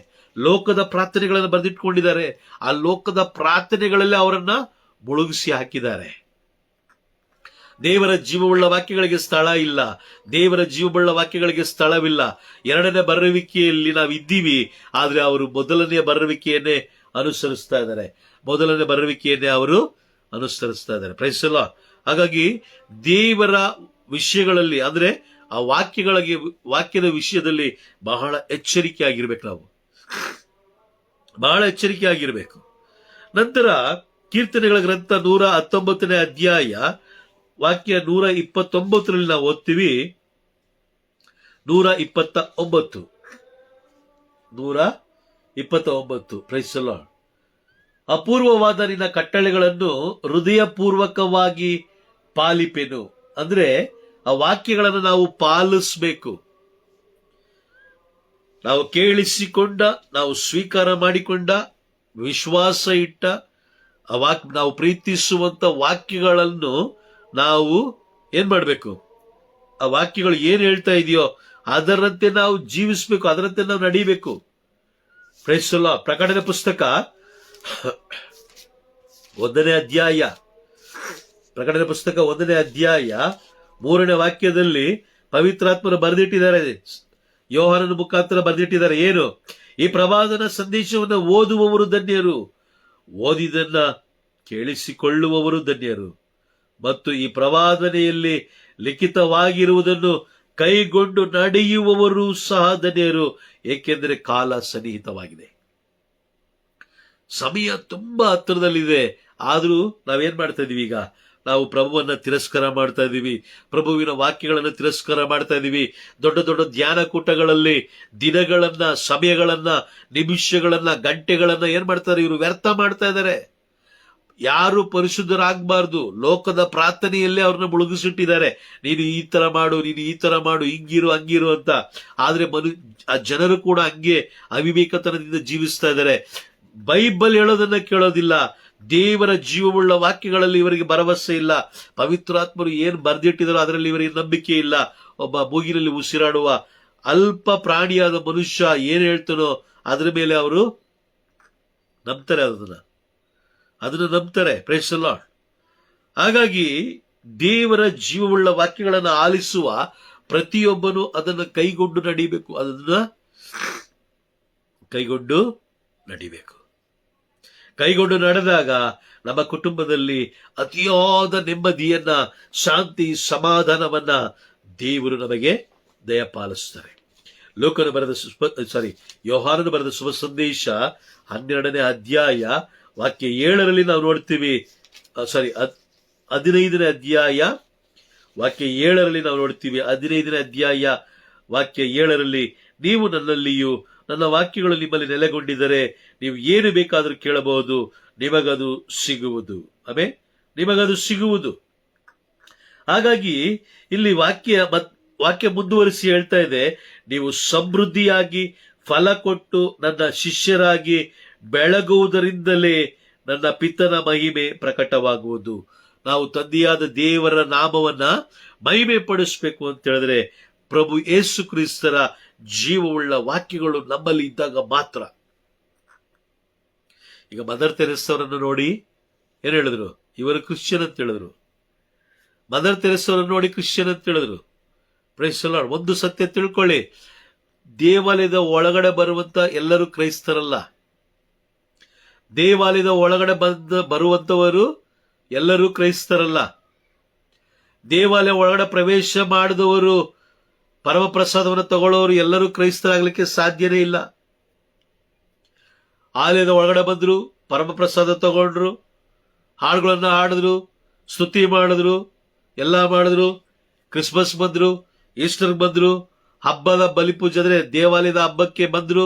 ಆ ಲೋಕದ ಪ್ರಾರ್ಥನೆಗಳಲ್ಲಿ ಅವರನ್ನ ಮುಳುಗಿಸಿ ಹಾಕಿದ್ದಾರೆ. ದೇವರ ಜೀವವುಳ್ಳ ವಾಕ್ಯಗಳಿಗೆ ಸ್ಥಳ ಇಲ್ಲ. ದೇವರ ಜೀವವುಳ್ಳ ವಾಕ್ಯಗಳಿಗೆ ಸ್ಥಳವಿಲ್ಲ. ಎರಡನೇ ಬರುವಿಕೆಯಲ್ಲಿ ನಾವು ಇದ್ದೀವಿ, ಆದ್ರೆ ಅವರು ಮೊದಲನೆಯ ಬರುವಿಕೆಯನ್ನೇ ಅನುಸರಿಸ್ತಾ ಇದ್ದಾರೆ. Praise the Lord. ಹಾಗಾಗಿ ದೇವರ ವಿಷಯಗಳಲ್ಲಿ ಅಂದ್ರೆ ಆ ವಾಕ್ಯದ ವಿಷಯದಲ್ಲಿ ಬಹಳ ಎಚ್ಚರಿಕೆಯಾಗಿರ್ಬೇಕು. ನಂತರ ಕೀರ್ತನೆಗಳ ಗ್ರಂಥ 119ನೇ ಅಧ್ಯಾಯ ವಾಕ್ಯ 129ರಲ್ಲಿ ನಾವು ಓದ್ತೀವಿ. 129 ಪ್ರೈಸ್ ದಿ ಲಾರ್ಡ್. ಅಪೂರ್ವವಾದ ನಿನ್ನ ಕಟ್ಟಳೆಗಳನ್ನು ಹೃದಯಪೂರ್ವಕವಾಗಿ ಪಾಲಿಪೆನು. ಅಂದ್ರೆ ಆ ವಾಕ್ಯಗಳನ್ನು ನಾವು ಪಾಲಿಸಬೇಕು. ನಾವು ಕೇಳಿಸಿಕೊಂಡ, ನಾವು ಸ್ವೀಕಾರ ಮಾಡಿಕೊಂಡ, ವಿಶ್ವಾಸ ಇಟ್ಟ ನಾವು ಪ್ರೀತಿಸುವಂತ ವಾಕ್ಯಗಳನ್ನು ನಾವು ಏನ್ ಮಾಡಬೇಕು? ಆ ವಾಕ್ಯಗಳು ಏನ್ ಹೇಳ್ತಾ ಇದೆಯೋ ಅದರಂತೆ ನಾವು ಜೀವಿಸಬೇಕು, ಅದರಂತೆ ನಾವು ನಡೀಬೇಕು. Price the lord. ಪ್ರಕಟಣೆ ಪುಸ್ತಕ 1ನೇ ಅಧ್ಯಾಯ 3ನೇ ವಾಕ್ಯದಲ್ಲಿ ಪವಿತ್ರಾತ್ಮರು ಬರೆದಿಟ್ಟಿದ್ದಾರೆ, ಯೋಹಾನನ ಮುಖಾಂತರ ಬರೆದಿಟ್ಟಿದ್ದಾರೆ. ಏನು? ಈ ಪ್ರವಾದನ ಸಂದೇಶವನ್ನು ಓದುವವರು ಧನ್ಯರು, ಓದಿದನ್ನ ಕೇಳಿಸಿಕೊಳ್ಳುವವರು ಧನ್ಯರು, ಮತ್ತು ಈ ಪ್ರವಾದನೆಯಲ್ಲಿ ಲಿಖಿತವಾಗಿರುವುದನ್ನು ಕೈಗೊಂಡು ನಡೆಯುವವರು ಸಹ ಧನ್ಯರು, ಏಕೆಂದರೆ ಕಾಲ ಸನ್ನಿಹಿತವಾಗಿದೆ. ಸಮಯ ತುಂಬಾ ಹತ್ತಿರದಲ್ಲಿದೆ. ಆದ್ರೂ ನಾವೇನ್ ಮಾಡ್ತಾ ಇದೀವಿ? ಈಗ ನಾವು ಪ್ರಭುವನ್ನ ತಿರಸ್ಕಾರ ಮಾಡ್ತಾ ಇದೀವಿ, ಪ್ರಭುವಿನ ವಾಕ್ಯಗಳನ್ನ ತಿರಸ್ಕಾರ ಮಾಡ್ತಾ ಇದೀವಿ. ದೊಡ್ಡ ದೊಡ್ಡ ಧ್ಯಾನ ಕೂಟಗಳಲ್ಲಿ ದಿನಗಳನ್ನ, ಸಮಯಗಳನ್ನ, ನಿಮಿಷಗಳನ್ನ, ಗಂಟೆಗಳನ್ನ ಏನ್ ಮಾಡ್ತಾರೆ? ಇವರು ವ್ಯರ್ಥ ಮಾಡ್ತಾ ಇದ್ದಾರೆ. ಯಾರು ಪರಿಶುದ್ಧರಾಗಬಾರ್ದು. ಲೋಕದ ಪ್ರಾರ್ಥನೆಯಲ್ಲೇ ಅವ್ರನ್ನ ಮುಳುಗಿಸಿಟ್ಟಿದ್ದಾರೆ. ನೀನು ಈ ತರ ಮಾಡು, ಹಿಂಗಿರು ಹಂಗಿರು ಅಂತ. ಆದ್ರೆ ಆ ಜನರು ಕೂಡ ಹಂಗೆ ಅವಿವೇಕತನದಿಂದ ಜೀವಿಸ್ತಾ ಇದ್ದಾರೆ. ಬೈಬಲ್ ಹೇಳೋದನ್ನ ಕೇಳೋದಿಲ್ಲ. ದೇವರ ಜೀವವುಳ್ಳ ವಾಕ್ಯಗಳಲ್ಲಿ ಇವರಿಗೆ ಭರವಸೆ ಇಲ್ಲ. ಪವಿತ್ರಾತ್ಮರು ಏನ್ ಬರ್ದಿಟ್ಟಿದಾರೋ ಅದರಲ್ಲಿ ಇವರಿಗೆ ನಂಬಿಕೆ ಇಲ್ಲ. ಒಬ್ಬ ಮೂಗಿನಲ್ಲಿ ಉಸಿರಾಡುವ ಅಲ್ಪ ಪ್ರಾಣಿಯಾದ ಮನುಷ್ಯ ಏನ್ ಹೇಳ್ತಾನೋ ಅದ್ರ ಮೇಲೆ ಅವರು ಅದನ್ನ ನಂಬ್ತಾರೆ. Praise the Lord. ಹಾಗಾಗಿ ದೇವರ ಜೀವವುಳ್ಳ ವಾಕ್ಯಗಳನ್ನು ಆಲಿಸುವ ಪ್ರತಿಯೊಬ್ಬನು ಅದನ್ನು ಕೈಗೊಂಡು ನಡೆದಾಗ ನಮ್ಮ ಕುಟುಂಬದಲ್ಲಿ ಅತಿಯಾದ ನೆಮ್ಮದಿಯನ್ನ, ಶಾಂತಿ, ಸಮಾಧಾನವನ್ನ ದೇವರು ನಮಗೆ ದಯಪಾಲಿಸ್ತಾರೆ. ಯೋಹಾನನು ಬರೆದ ಶುಭ ಸಂದೇಶ 12ನೇ ಅಧ್ಯಾಯ ವಾಕ್ಯ 7ರಲ್ಲಿ ನಾವು ನೋಡ್ತೀವಿ. 15ನೇ ಅಧ್ಯಾಯ ವಾಕ್ಯ 7ರಲ್ಲಿ ನಾವು ನೋಡ್ತೀವಿ. 15ನೇ ಅಧ್ಯಾಯ ವಾಕ್ಯ 7ರಲ್ಲಿ, ನೀವು ನನ್ನಲ್ಲಿಯೂ ನನ್ನ ವಾಕ್ಯಗಳು ನಿಮ್ಮಲ್ಲಿ ನೆಲೆಗೊಂಡಿದ್ದರೆ ನೀವು ಏನು ಬೇಕಾದರೂ ಕೇಳಬಹುದು, ನಿಮಗದು ಸಿಗುವುದು. ನಿಮಗದು ಸಿಗುವುದು. ಹಾಗಾಗಿ ಇಲ್ಲಿ ವಾಕ್ಯ ಮುಂದುವರಿಸಿ ಹೇಳ್ತಾ ಇದೆ, ನೀವು ಸಮೃದ್ಧಿಯಾಗಿ ಫಲ ಕೊಟ್ಟು ನನ್ನ ಶಿಷ್ಯರಾಗಿ ಬೆಳಗುವುದರಿಂದಲೇ ನನ್ನ ಪಿತನ ಮಹಿಮೆ ಪ್ರಕಟವಾಗುವುದು. ನಾವು ತಂದೆಯಾದ ದೇವರ ನಾಮವನ್ನ ಮಹಿಮೆ ಪಡಿಸಬೇಕು ಅಂತ ಹೇಳಿದ್ರೆ ಪ್ರಭು ಯೇಸು ಕ್ರಿಸ್ತರ ಜೀವವುಳ್ಳ ವಾಕ್ಯಗಳು ನಮ್ಮಲ್ಲಿ ಇದ್ದಾಗ ಮಾತ್ರ. ಈಗ ಮದರ್ ತೆರೆಸಾ ಅವರನ್ನು ನೋಡಿ ಏನ್ ಹೇಳಿದ್ರು? ಇವರು ಕ್ರಿಶ್ಚಿಯನ್ ಅಂತ ಹೇಳಿದ್ರು. ಮದರ್ ತೆರೆಸೋರನ್ನು ನೋಡಿ ಕ್ರಿಶ್ಚಿಯನ್ ಅಂತ ಹೇಳಿದ್ರು. Praise the Lord. ಒಂದು ಸತ್ಯ ತಿಳ್ಕೊಳ್ಳಿ, ದೇವಾಲಯದ ಒಳಗಡೆ ಬರುವಂತ ಎಲ್ಲರೂ ಕ್ರೈಸ್ತರಲ್ಲ. ದೇವಾಲಯದ ಒಳಗಡೆ ಬರುವಂತವರು ಎಲ್ಲರೂ ಕ್ರೈಸ್ತರಲ್ಲ. ದೇವಾಲಯ ಒಳಗಡೆ ಪ್ರವೇಶ ಮಾಡಿದವರು, ಪರಮಪ್ರಸಾದವನ್ನು ತಗೊಳ್ಳೋರು ಎಲ್ಲರೂ ಕ್ರೈಸ್ತರಾಗ್ಲಿಕ್ಕೆ ಸಾಧ್ಯನೇ ಇಲ್ಲ. ಆಲಯದ ಒಳಗಡೆ ಬಂದ್ರು, ಪರಮಪ್ರಸಾದ ತಗೊಂಡ್ರು, ಹಾಡುಗಳನ್ನ ಹಾಡಿದ್ರು, ಸ್ತುತಿ ಮಾಡಿದ್ರು, ಎಲ್ಲ ಮಾಡಿದ್ರು. ಕ್ರಿಸ್ಮಸ್ ಬಂದ್ರು, ಈಸ್ಟರ್ ಬಂದ್ರು, ಹಬ್ಬದ ಬಲಿಪೂಜೆ ಅಂದ್ರೆ ದೇವಾಲಯದ ಹಬ್ಬಕ್ಕೆ ಬಂದ್ರು.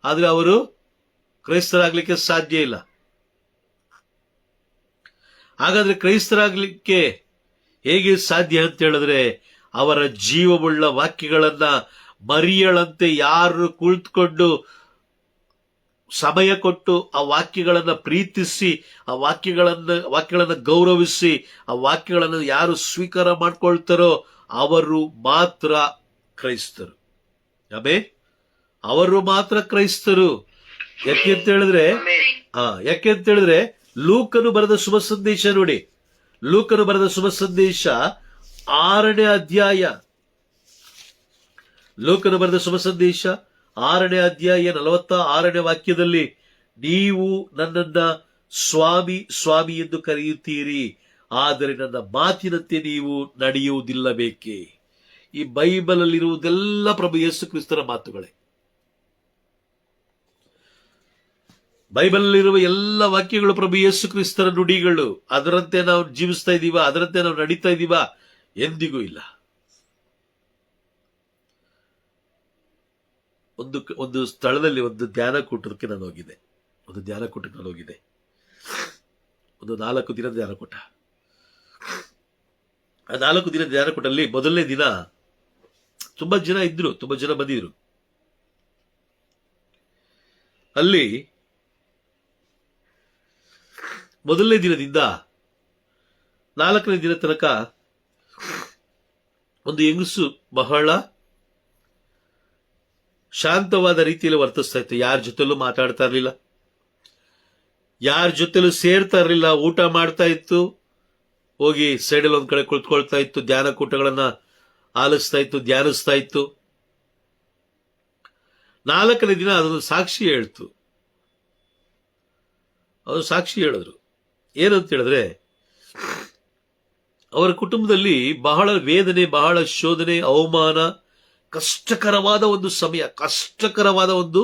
ಆದ್ರೆ ಅವರು ಕ್ರೈಸ್ತರಾಗ್ಲಿಕ್ಕೆ ಸಾಧ್ಯ ಇಲ್ಲ. ಹಾಗಾದ್ರೆ ಕ್ರೈಸ್ತರಾಗ್ಲಿಕ್ಕೆ ಹೇಗೆ ಸಾಧ್ಯ ಅಂತ ಹೇಳಿದ್ರೆ, ಅವರ ಜೀವವುಳ್ಳ ವಾಕ್ಯಗಳನ್ನ ಮರಿಯಳಂತೆ ಯಾರು ಕುಳಿತುಕೊಂಡು ಸಮಯ ಕೊಟ್ಟು ಆ ವಾಕ್ಯಗಳನ್ನ ಪ್ರೀತಿಸಿ, ಆ ವಾಕ್ಯಗಳನ್ನ ಗೌರವಿಸಿ, ಆ ವಾಕ್ಯಗಳನ್ನು ಯಾರು ಸ್ವೀಕಾರ ಮಾಡ್ಕೊಳ್ತಾರೋ ಅವರು ಮಾತ್ರ ಕ್ರೈಸ್ತರು. ಅವರು ಮಾತ್ರ ಕ್ರೈಸ್ತರು. ಯಾಕೆ ಅಂತ ಹೇಳಿದ್ರೆ ಲೂಕನು ಬರೆದ ಶುಭ ಸಂದೇಶ ನೋಡಿ. ಲೂಕನು ಬರೆದ ಶುಭ ಸಂದೇಶ 6ನೇ ಅಧ್ಯಾಯ. ಲೂಕನು ಬರೆದ ಶುಭ ಸಂದೇಶ 6ನೇ ಅಧ್ಯಾಯ 46ನೇ ವಾಕ್ಯದಲ್ಲಿ, ನೀವು ನನ್ನನ್ನ ಸ್ವಾಮಿ ಸ್ವಾಮಿ ಎಂದು ಕರೆಯುತ್ತೀರಿ, ಆದರೆ ನನ್ನ ಮಾತಿನಂತೆ ನೀವು ನಡೆಯುವುದಿಲ್ಲಬೇಕೆ. ಈ ಬೈಬಲ್ ಅಲ್ಲಿರುವುದೆಲ್ಲ ಪ್ರಭು ಯೇಸು ಕ್ರಿಸ್ತರ ಮಾತುಗಳೇ. ಬೈಬಲ್ ಅಲ್ಲಿರುವ ಎಲ್ಲ ವಾಕ್ಯಗಳು ಪ್ರಭು ಯೇಸು ಕ್ರಿಸ್ತರ ನುಡಿಗಳು. ಅದರಂತೆ ನಾವು ಜೀವಿಸ್ತಾ ಇದೀವ, ಅದರಂತೆ ನಾವು ನಡೀತಾ ಇದೀವ? ಎಂದಿಗೂ ಇಲ್ಲ. ಒಂದು ಸ್ಥಳದಲ್ಲಿ ಒಂದು ಧ್ಯಾನಕೂಟಕ್ಕೆ ನಾನು ಹೋಗಿದ್ದೆ. ಒಂದು 4 ದಿನದ ಧ್ಯಾನಕೂಟ. ಆ 4 ದಿನದ ಧ್ಯಾನಕೂಟಲ್ಲಿ ಮೊದಲನೇ ದಿನ ತುಂಬಾ ಜನ ಇದ್ರು, ತುಂಬಾ ಜನ ಬಂದಿದ್ರು. ಅಲ್ಲಿ ಮೊದಲನೇ ದಿನದಿಂದ 4ನೇ ದಿನ ತನಕ ಒಂದು ಹೆಂಗಸು ಬಹಳ ಶಾಂತವಾದ ರೀತಿಯಲ್ಲಿ ವರ್ತಿಸ್ತಾ ಇತ್ತು. ಯಾರ ಜೊತೆಲೂ ಮಾತಾಡ್ತಾ ಇರಲಿಲ್ಲ, ಯಾರ ಜೊತೆಲೂ ಸೇರ್ತಾ ಇರಲಿಲ್ಲ. ಊಟ ಮಾಡ್ತಾ ಇತ್ತು, ಹೋಗಿ ಸೈಡಲ್ಲಿ ಒಂದ್ ಕಡೆ ಕುಳಿತುಕೊಳ್ತಾ ಇತ್ತು, ಧ್ಯಾನಕೂಟಗಳನ್ನ ಆಲಿಸ್ತಾ ಇತ್ತು, ಧ್ಯಾನಿಸ್ತಾ ಇತ್ತು. 4ನೇ ದಿನ ಅದೊಂದು ಸಾಕ್ಷಿ ಹೇಳ್ತು. ಅವರು ಸಾಕ್ಷಿ ಹೇಳಿದ್ರು. ಏನಂತ ಹೇಳಿದ್ರೆ, ಅವರ ಕುಟುಂಬದಲ್ಲಿ ಬಹಳ ವೇದನೆ, ಬಹಳ ಶೋಧನೆ, ಅವಮಾನ, ಕಷ್ಟಕರವಾದ ಒಂದು ಸಮಯ, ಕಷ್ಟಕರವಾದ ಒಂದು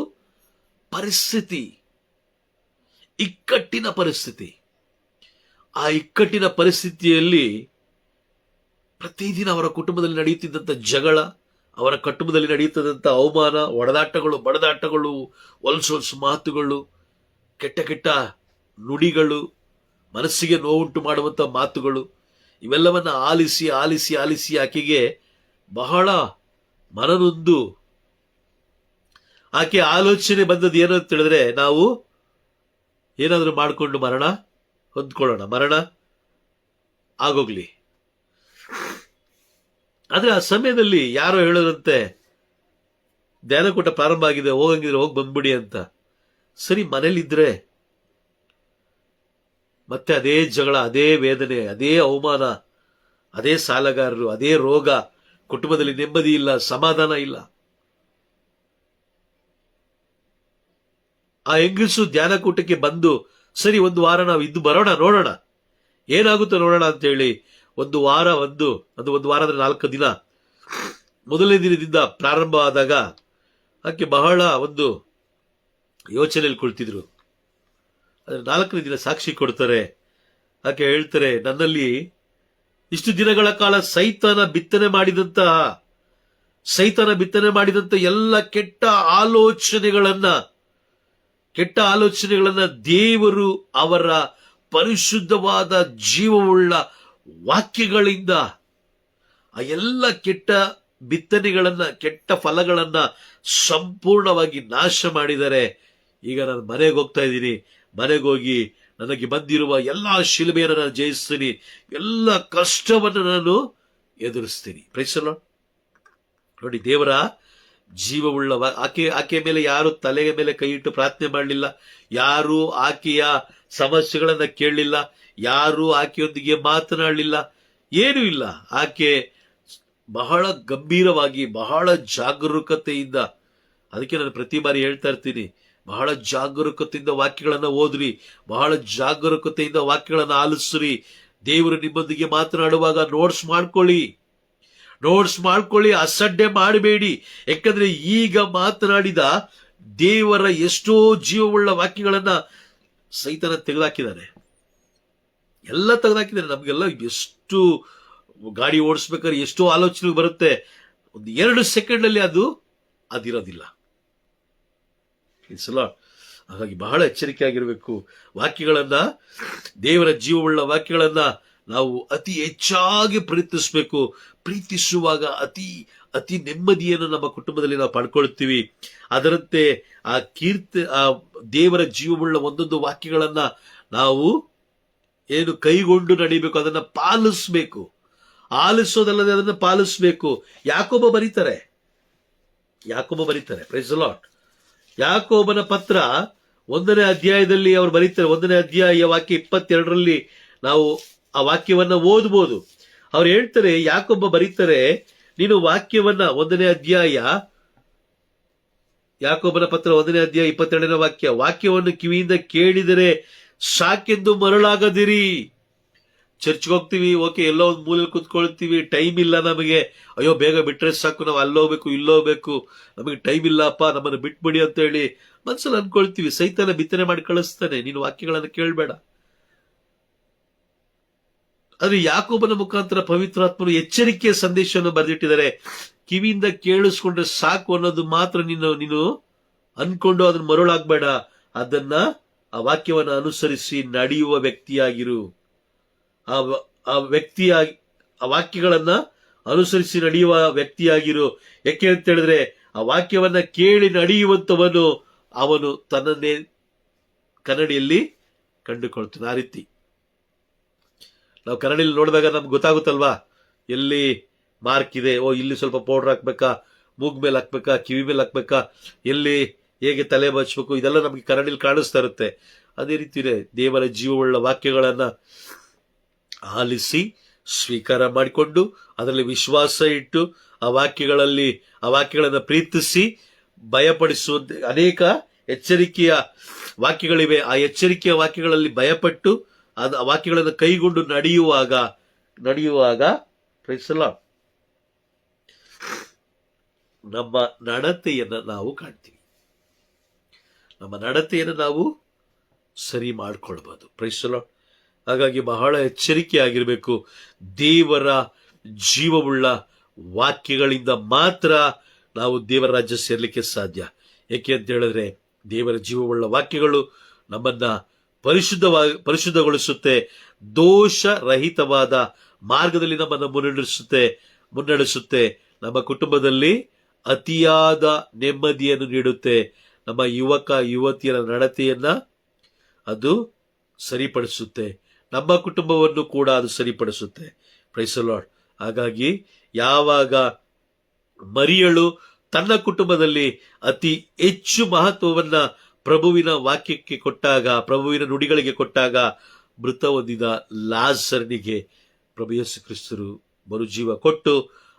ಪರಿಸ್ಥಿತಿ, ಇಕ್ಕಟ್ಟಿನ ಪರಿಸ್ಥಿತಿ. ಆ ಇಕ್ಕಟ್ಟಿನ ಪರಿಸ್ಥಿತಿಯಲ್ಲಿ ಪ್ರತಿದಿನ ಅವರ ಕುಟುಂಬದಲ್ಲಿ ನಡೆಯುತ್ತಿದ್ದಂಥ ಜಗಳ, ಅವರ ಕುಟುಂಬದಲ್ಲಿ ನಡೆಯುತ್ತಿದ್ದಂಥ ಅವಮಾನ, ಒಡೆದಾಟಗಳು, ಬಡದಾಟಗಳು, ಹೊಲಸು ಮಾತುಗಳು, ಕೆಟ್ಟ ಕೆಟ್ಟ ನುಡಿಗಳು, ಮನಸ್ಸಿಗೆ ನೋವುಂಟು ಮಾಡುವಂತ ಮಾತುಗಳು, ಇವೆಲ್ಲವನ್ನ ಆಲಿಸಿ ಆಲಿಸಿ ಆಲಿಸಿ ಆಕೆಗೆ ಬಹಳ ಮನನೊಂದು ಆಕೆ ಆಲೋಚನೆ ಬಂದದ್ದು ಏನು ಅಂತ ಹೇಳಿದ್ರೆ, ನಾವು ಏನಾದ್ರೂ ಮಾಡಿಕೊಂಡು ಮರಣ ಹೊಂದ್ಕೊಳ್ಳೋಣ, ಮರಣ ಆಗೋಗ್ಲಿ. ಆದ್ರೆ ಆ ಸಮಯದಲ್ಲಿ ಯಾರೋ ಹೇಳೋದಂತೆ, ಧ್ಯಾನಕೂಟ ಪ್ರಾರಂಭ ಆಗಿದೆ, ಹೋಗಂಗಿದ್ರೆ ಹೋಗಿ ಬಂದ್ಬಿಡಿ ಅಂತ. ಸರಿ, ಮನೇಲಿದ್ರೆ ಮತ್ತೆ ಅದೇ ಜಗಳ, ಅದೇ ವೇದನೆ, ಅದೇ ಅವಮಾನ, ಅದೇ ಸಾಲಗಾರರು, ಅದೇ ರೋಗ, ಕುಟುಂಬದಲ್ಲಿ ನೆಮ್ಮದಿ ಇಲ್ಲ, ಸಮಾಧಾನ ಇಲ್ಲ. ಆ ಹೆಂಗಸು ಧ್ಯಾನಕೂಟಕ್ಕೆ ಬಂದು, ಸರಿ ಒಂದು ವಾರ ನಾವು ಇದ್ದು ಬರೋಣ, ನೋಡೋಣ ಏನಾಗುತ್ತೋ ನೋಡೋಣ ಅಂತ ಹೇಳಿ ಒಂದು ವಾರ ಅದು ಒಂದು ವಾರ ಅಂದ್ರೆ 4 ದಿನ. ಮೊದಲನೇ ದಿನದಿಂದ ಪ್ರಾರಂಭ ಆದಾಗ ಆಕೆ ಬಹಳ ಒಂದು ಯೋಚನೆಯಲ್ಲಿ ಕುಳಿತಿದ್ರು. ಅದ್ರ 4ನೇ ದಿನ ಸಾಕ್ಷಿ ಕೊಡ್ತಾರೆ. ಆಕೆ ಹೇಳ್ತಾರೆ, ನನ್ನಲ್ಲಿ ಇಷ್ಟು ದಿನಗಳ ಕಾಲ ಸೈತಾನ ಬಿತ್ತನೆ ಮಾಡಿದಂತ ಎಲ್ಲ ಕೆಟ್ಟ ಆಲೋಚನೆಗಳನ್ನ ದೇವರು ಅವರ ಪರಿಶುದ್ಧವಾದ ಜೀವವುಳ್ಳ ವಾಕ್ಯಗಳಿಂದ ಆ ಎಲ್ಲ ಕೆಟ್ಟ ಬಿತ್ತನೆಗಳನ್ನ, ಕೆಟ್ಟ ಫಲಗಳನ್ನ ಸಂಪೂರ್ಣವಾಗಿ ನಾಶ ಮಾಡಿದರೆ. ಈಗ ನಾನು ಮನೆಗೆ ಹೋಗ್ತಾ ಇದ್ದೀನಿ, ಮನೆಗೆ ಹೋಗಿ ನನಗೆ ಬಂದಿರುವ ಎಲ್ಲಾ ಶಿಲುಬೆಯನ್ನು ನಾನು ಜಯಿಸ್ತೀನಿ, ಎಲ್ಲ ಕಷ್ಟವನ್ನು ನಾನು ಎದುರಿಸ್ತೀನಿ. Price the lord. ನೋಡಿ, ದೇವರ ಜೀವವುಳ್ಳ ಆಕೆಯ ಮೇಲೆ ಯಾರು ತಲೆಯ ಮೇಲೆ ಕೈ ಇಟ್ಟು ಪ್ರಾರ್ಥನೆ ಮಾಡಲಿಲ್ಲ, ಯಾರು ಆಕೆಯ ಸಮಸ್ಯೆಗಳನ್ನ ಕೇಳಲಿಲ್ಲ, ಯಾರು ಆಕೆಯೊಂದಿಗೆ ಮಾತನಾಡಲಿಲ್ಲ. ಏನೂ ಇಲ್ಲ. ಆಕೆ ಬಹಳ ಗಂಭೀರವಾಗಿ, ಬಹಳ ಜಾಗರೂಕತೆಯಿಂದ, ಅದಕ್ಕೆ ನಾನು ಪ್ರತಿ ಬಾರಿ ಹೇಳ್ತಾ ಇರ್ತೀನಿ, ಬಹಳ ಜಾಗರೂಕತೆಯಿಂದ ವಾಕ್ಯಗಳನ್ನ ಓದ್ರಿ, ಬಹಳ ಜಾಗರೂಕತೆಯಿಂದ ವಾಕ್ಯಗಳನ್ನ ಆಲಿಸ್ರಿ. ದೇವರು ನಿಮ್ಮೊಂದಿಗೆ ಮಾತನಾಡುವಾಗ ನೋಟ್ಸ್ ಮಾಡ್ಕೊಳ್ಳಿ, ಅಸಡ್ಡೆ ಮಾಡಬೇಡಿ. ಯಾಕಂದ್ರೆ ಈಗ ಮಾತನಾಡಿದ ದೇವರ ಎಷ್ಟೋ ಜೀವವುಳ್ಳ ವಾಕ್ಯಗಳನ್ನ ಸೈತನ ತೆಗೆದಾಕಿದ್ದಾನೆ. ಎಲ್ಲ ತೆಗೆದಾಕಿದ್ದಾನೆ. ನಮ್ಗೆಲ್ಲ ಎಷ್ಟು ಗಾಡಿ ಓಡಿಸ್ಬೇಕಾದ್ರೆ ಎಷ್ಟೋ ಆಲೋಚನೆ ಬರುತ್ತೆ, ಒಂದು 2 ಸೆಕೆಂಡ್ ಅಲ್ಲಿ ಅದಿರೋದಿಲ್ಲ. ಹಾಗಾಗಿ ಬಹಳ ಎಚ್ಚರಿಕೆಯಾಗಿರ್ಬೇಕು. ವಾಕ್ಯಗಳನ್ನ, ದೇವರ ಜೀವವುಳ್ಳ ವಾಕ್ಯಗಳನ್ನ ನಾವು ಅತಿ ಹೆಚ್ಚಾಗಿ ಪ್ರೀತಿಸಬೇಕು. ಪ್ರೀತಿಸುವಾಗ ಅತಿ ನೆಮ್ಮದಿಯನ್ನು ನಮ್ಮ ಕುಟುಂಬದಲ್ಲಿ ನಾವು ಪಡ್ಕೊಳ್ತೀವಿ. ಅದರಂತೆ ಆ ದೇವರ ಜೀವವುಳ್ಳ ಒಂದೊಂದು ವಾಕ್ಯಗಳನ್ನ ನಾವು ಏನು ಕೈಗೊಂಡು ನಡಿಬೇಕು, ಅದನ್ನ ಪಾಲಿಸ್ಬೇಕು. ಆಲಿಸೋದಲ್ಲದೆ ಅದನ್ನ ಪಾಲಿಸ್ಬೇಕು. ಯಾಕೋಬ ಬರೀತಾರೆ, ಪ್ರೈಸ್ ದಿ ಲಾರ್ಡ್. ಯಾಕೋಬನ ಪತ್ರ 1ನೇ ಅಧ್ಯಾಯದಲ್ಲಿ ಅವರು ಬರೀತಾರೆ. 1ನೇ ಅಧ್ಯಾಯ ವಾಕ್ಯ 22ರಲ್ಲಿ ನಾವು ಆ ವಾಕ್ಯವನ್ನ ಓದಬಹುದು. ಅವ್ರು ಹೇಳ್ತಾರೆ, ಯಾಕೊಬ್ಬ ಬರೀತಾರೆ, ನೀನು ವಾಕ್ಯವನ್ನ 1ನೇ ಅಧ್ಯಾಯ, ಯಾಕೋಬನ ಪತ್ರ 1ನೇ ಅಧ್ಯಾಯ 22ನೇ ವಾಕ್ಯವನ್ನು ಕಿವಿಯಿಂದ ಕೇಳಿದರೆ ಸಾಕೆಂದು ಮರಳಾಗದಿರಿ. ಚರ್ಚ್ಗೆ ಹೋಗ್ತೀವಿ, ಓಕೆ, ಎಲ್ಲೋ ಒಂದು ಮೂಲೆಯಲ್ಲಿ ಕುತ್ಕೊಳ್ತೀವಿ, ಟೈಮ್ ಇಲ್ಲ ನಮಗೆ, ಅಯ್ಯೋ ಬೇಗ ಬಿಟ್ರೆ ಸಾಕು, ನಾವು ಅಲ್ಲೋಗ್ಬೇಕು ಇಲ್ಲೋಗ್ಬೇಕು, ನಮಗೆ ಟೈಮ್ ಇಲ್ಲಪ್ಪ, ನಮ್ಮನ್ನು ಬಿಟ್ಬಿಡಿ ಅಂತ ಹೇಳಿ ಮನ್ಸಲ್ಲಿ ಅನ್ಕೊಳ್ತೀವಿ. ಸೈತಾನ ಬಿತ್ತನೆ ಮಾಡಿ ಕಳಿಸ್ತಾನೆ, ನೀನು ವಾಕ್ಯಗಳನ್ನು ಕೇಳಬೇಡ. ಆದ್ರೆ ಯಾಕೋಬನ ಮುಖಾಂತರ ಪವಿತ್ರಾತ್ಮರು ಎಚ್ಚರಿಕೆಯ ಸಂದೇಶವನ್ನು ಬರೆದಿಟ್ಟಿದ್ದಾರೆ. ಕಿವಿಯಿಂದ ಕೇಳಿಸ್ಕೊಂಡ್ರೆ ಸಾಕು ಅನ್ನೋದು ಮಾತ್ರ ನೀನು ಅನ್ಕೊಂಡು ಅದನ್ನ ಮರುಳಾಗ್ಬೇಡ. ಆ ವಾಕ್ಯವನ್ನು ಅನುಸರಿಸಿ ನಡೆಯುವ ವ್ಯಕ್ತಿಯಾಗಿರು. ಆ ವಾಕ್ಯಗಳನ್ನ ಅನುಸರಿಸಿ ನಡೆಯುವ ವ್ಯಕ್ತಿಯಾಗಿರು. ಯಾಕೆ ಅಂತ ಹೇಳಿದ್ರೆ, ಆ ವಾಕ್ಯವನ್ನ ಕೇಳಿ ನಡೆಯುವಂತವನು ಅವನು ತನ್ನನ್ನೇ ಕನ್ನಡಿಯಲ್ಲಿ ಕಂಡುಕೊಳ್ತಾನೆ. ಆ ರೀತಿ ನಾವು ಕನ್ನಡಿಯಲ್ಲಿ ನೋಡಿದಾಗ ನಮ್ಗೆ ಗೊತ್ತಾಗುತ್ತಲ್ವಾ, ಎಲ್ಲಿ ಮಾರ್ಕ್ ಇದೆ, ಇಲ್ಲಿ ಸ್ವಲ್ಪ ಪೌಡರ್ ಹಾಕ್ಬೇಕಾ, ಮೂಗ್ ಮೇಲೆ ಹಾಕ್ಬೇಕಾ, ಕಿವಿ ಮೇಲೆ ಹಾಕ್ಬೇಕಾ, ಎಲ್ಲಿ ಹೇಗೆ ತಲೆ ಬಚ್ಬೇಕು, ಇದೆಲ್ಲ ನಮ್ಗೆ ಕನ್ನಡಿಯಲ್ಲಿ ಕಾಣಿಸ್ತಾ ಇರುತ್ತೆ. ಅದೇ ರೀತಿ ದೇವರ ಜೀವವುಳ್ಳ ವಾಕ್ಯಗಳನ್ನ ಆಲಿಸಿ ಸ್ವೀಕಾರ ಮಾಡಿಕೊಂಡು ಅದರಲ್ಲಿ ವಿಶ್ವಾಸ ಇಟ್ಟು ಆ ವಾಕ್ಯಗಳನ್ನ ಪ್ರೀತಿಸಿ ಭಯಪಡಿಸುವಂತೆ ಅನೇಕ ಎಚ್ಚರಿಕೆಯ ವಾಕ್ಯಗಳಿವೆ. ಆ ಎಚ್ಚರಿಕೆಯ ವಾಕ್ಯಗಳಲ್ಲಿ ಭಯಪಟ್ಟು ಆ ವಾಕ್ಯಗಳನ್ನು ಕೈಗೊಂಡು ನಡೆಯುವಾಗ ಪ್ರೈಸ್ ದಿ ಲಾರ್ಡ್, ನಮ್ಮ ನಡತೆಯನ್ನು ನಾವು ಕಾಣ್ತೀವಿ. ನಮ್ಮ ನಡತೆಯನ್ನು ನಾವು ಸರಿ ಮಾಡ್ಕೊಳ್ಬಹುದು. Praise the Lord. ಹಾಗಾಗಿ ಬಹಳ ಎಚ್ಚರಿಕೆಯಾಗಿರಬೇಕು. ದೇವರ ಜೀವವುಳ್ಳ ವಾಕ್ಯಗಳಿಂದ ಮಾತ್ರ ನಾವು ದೇವರ ರಾಜ್ಯ ಸೇರ್ಲಿಕ್ಕೆ ಸಾಧ್ಯ. ಏಕೆ ಅಂತ ಹೇಳಿದ್ರೆ, ದೇವರ ಜೀವವುಳ್ಳ ವಾಕ್ಯಗಳು ನಮ್ಮನ್ನ ಪರಿಶುದ್ಧಗೊಳಿಸುತ್ತೆ, ದೋಷರಹಿತವಾದ ಮಾರ್ಗದಲ್ಲಿ ನಮ್ಮನ್ನು ಮುನ್ನಡೆಸುತ್ತೆ. ನಮ್ಮ ಕುಟುಂಬದಲ್ಲಿ ಅತಿಯಾದ ನೆಮ್ಮದಿಯನ್ನು ನೀಡುತ್ತೆ. ನಮ್ಮ ಯುವಕ ಯುವತಿಯರ ನಡತೆಯನ್ನ ಅದು ಸರಿಪಡಿಸುತ್ತೆ. ನಮ್ಮ ಕುಟುಂಬವನ್ನು ಕೂಡ ಅದು ಸರಿಪಡಿಸುತ್ತೆ. Price the Lord. ಹಾಗಾಗಿ ಯಾವಾಗ ಮರಿಯಳು ತನ್ನ ಕುಟುಂಬದಲ್ಲಿ ಅತಿ ಹೆಚ್ಚು ಮಹತ್ವವನ್ನ ಪ್ರಭುವಿನ ವಾಕ್ಯಕ್ಕೆ ಕೊಟ್ಟಾಗ, ಪ್ರಭುವಿನ ನುಡಿಗಳಿಗೆ ಕೊಟ್ಟಾಗ, ಮೃತ ಹೊಂದಿದ ಲಾಜರನಿಗೆ ಪ್ರಭು ಯೇಸು ಕ್ರಿಸ್ತರು ಮರುಜೀವ ಕೊಟ್ಟು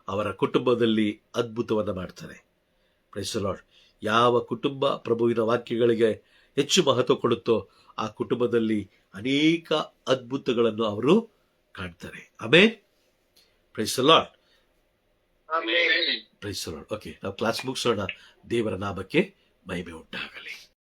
ಅವರ ಕುಟುಂಬದಲ್ಲಿ ಅದ್ಭುತವನ್ನ ಮಾಡ್ತಾರೆ. Praise the Lord. ಯಾವ ಕುಟುಂಬ ಪ್ರಭುವಿನ ವಾಕ್ಯಗಳಿಗೆ ಹೆಚ್ಚು ಮಹತ್ವ ಕೊಡುತ್ತೋ ಆ ಕುಟುಂಬದಲ್ಲಿ ಅನೇಕ ಅದ್ಭುತಗಳನ್ನು ಅವರು ಕಾಣ್ತಾರೆ. Amen. Praise the Lord. Praise the lord. Okay, ನಾವು ಕ್ಲಾಸ್ ಮುಗಿಸೋಣ. ದೇವರ ನಾಮಕ್ಕೆ ಮಹಿಮೆ ಉಂಟಾಗಲಿ.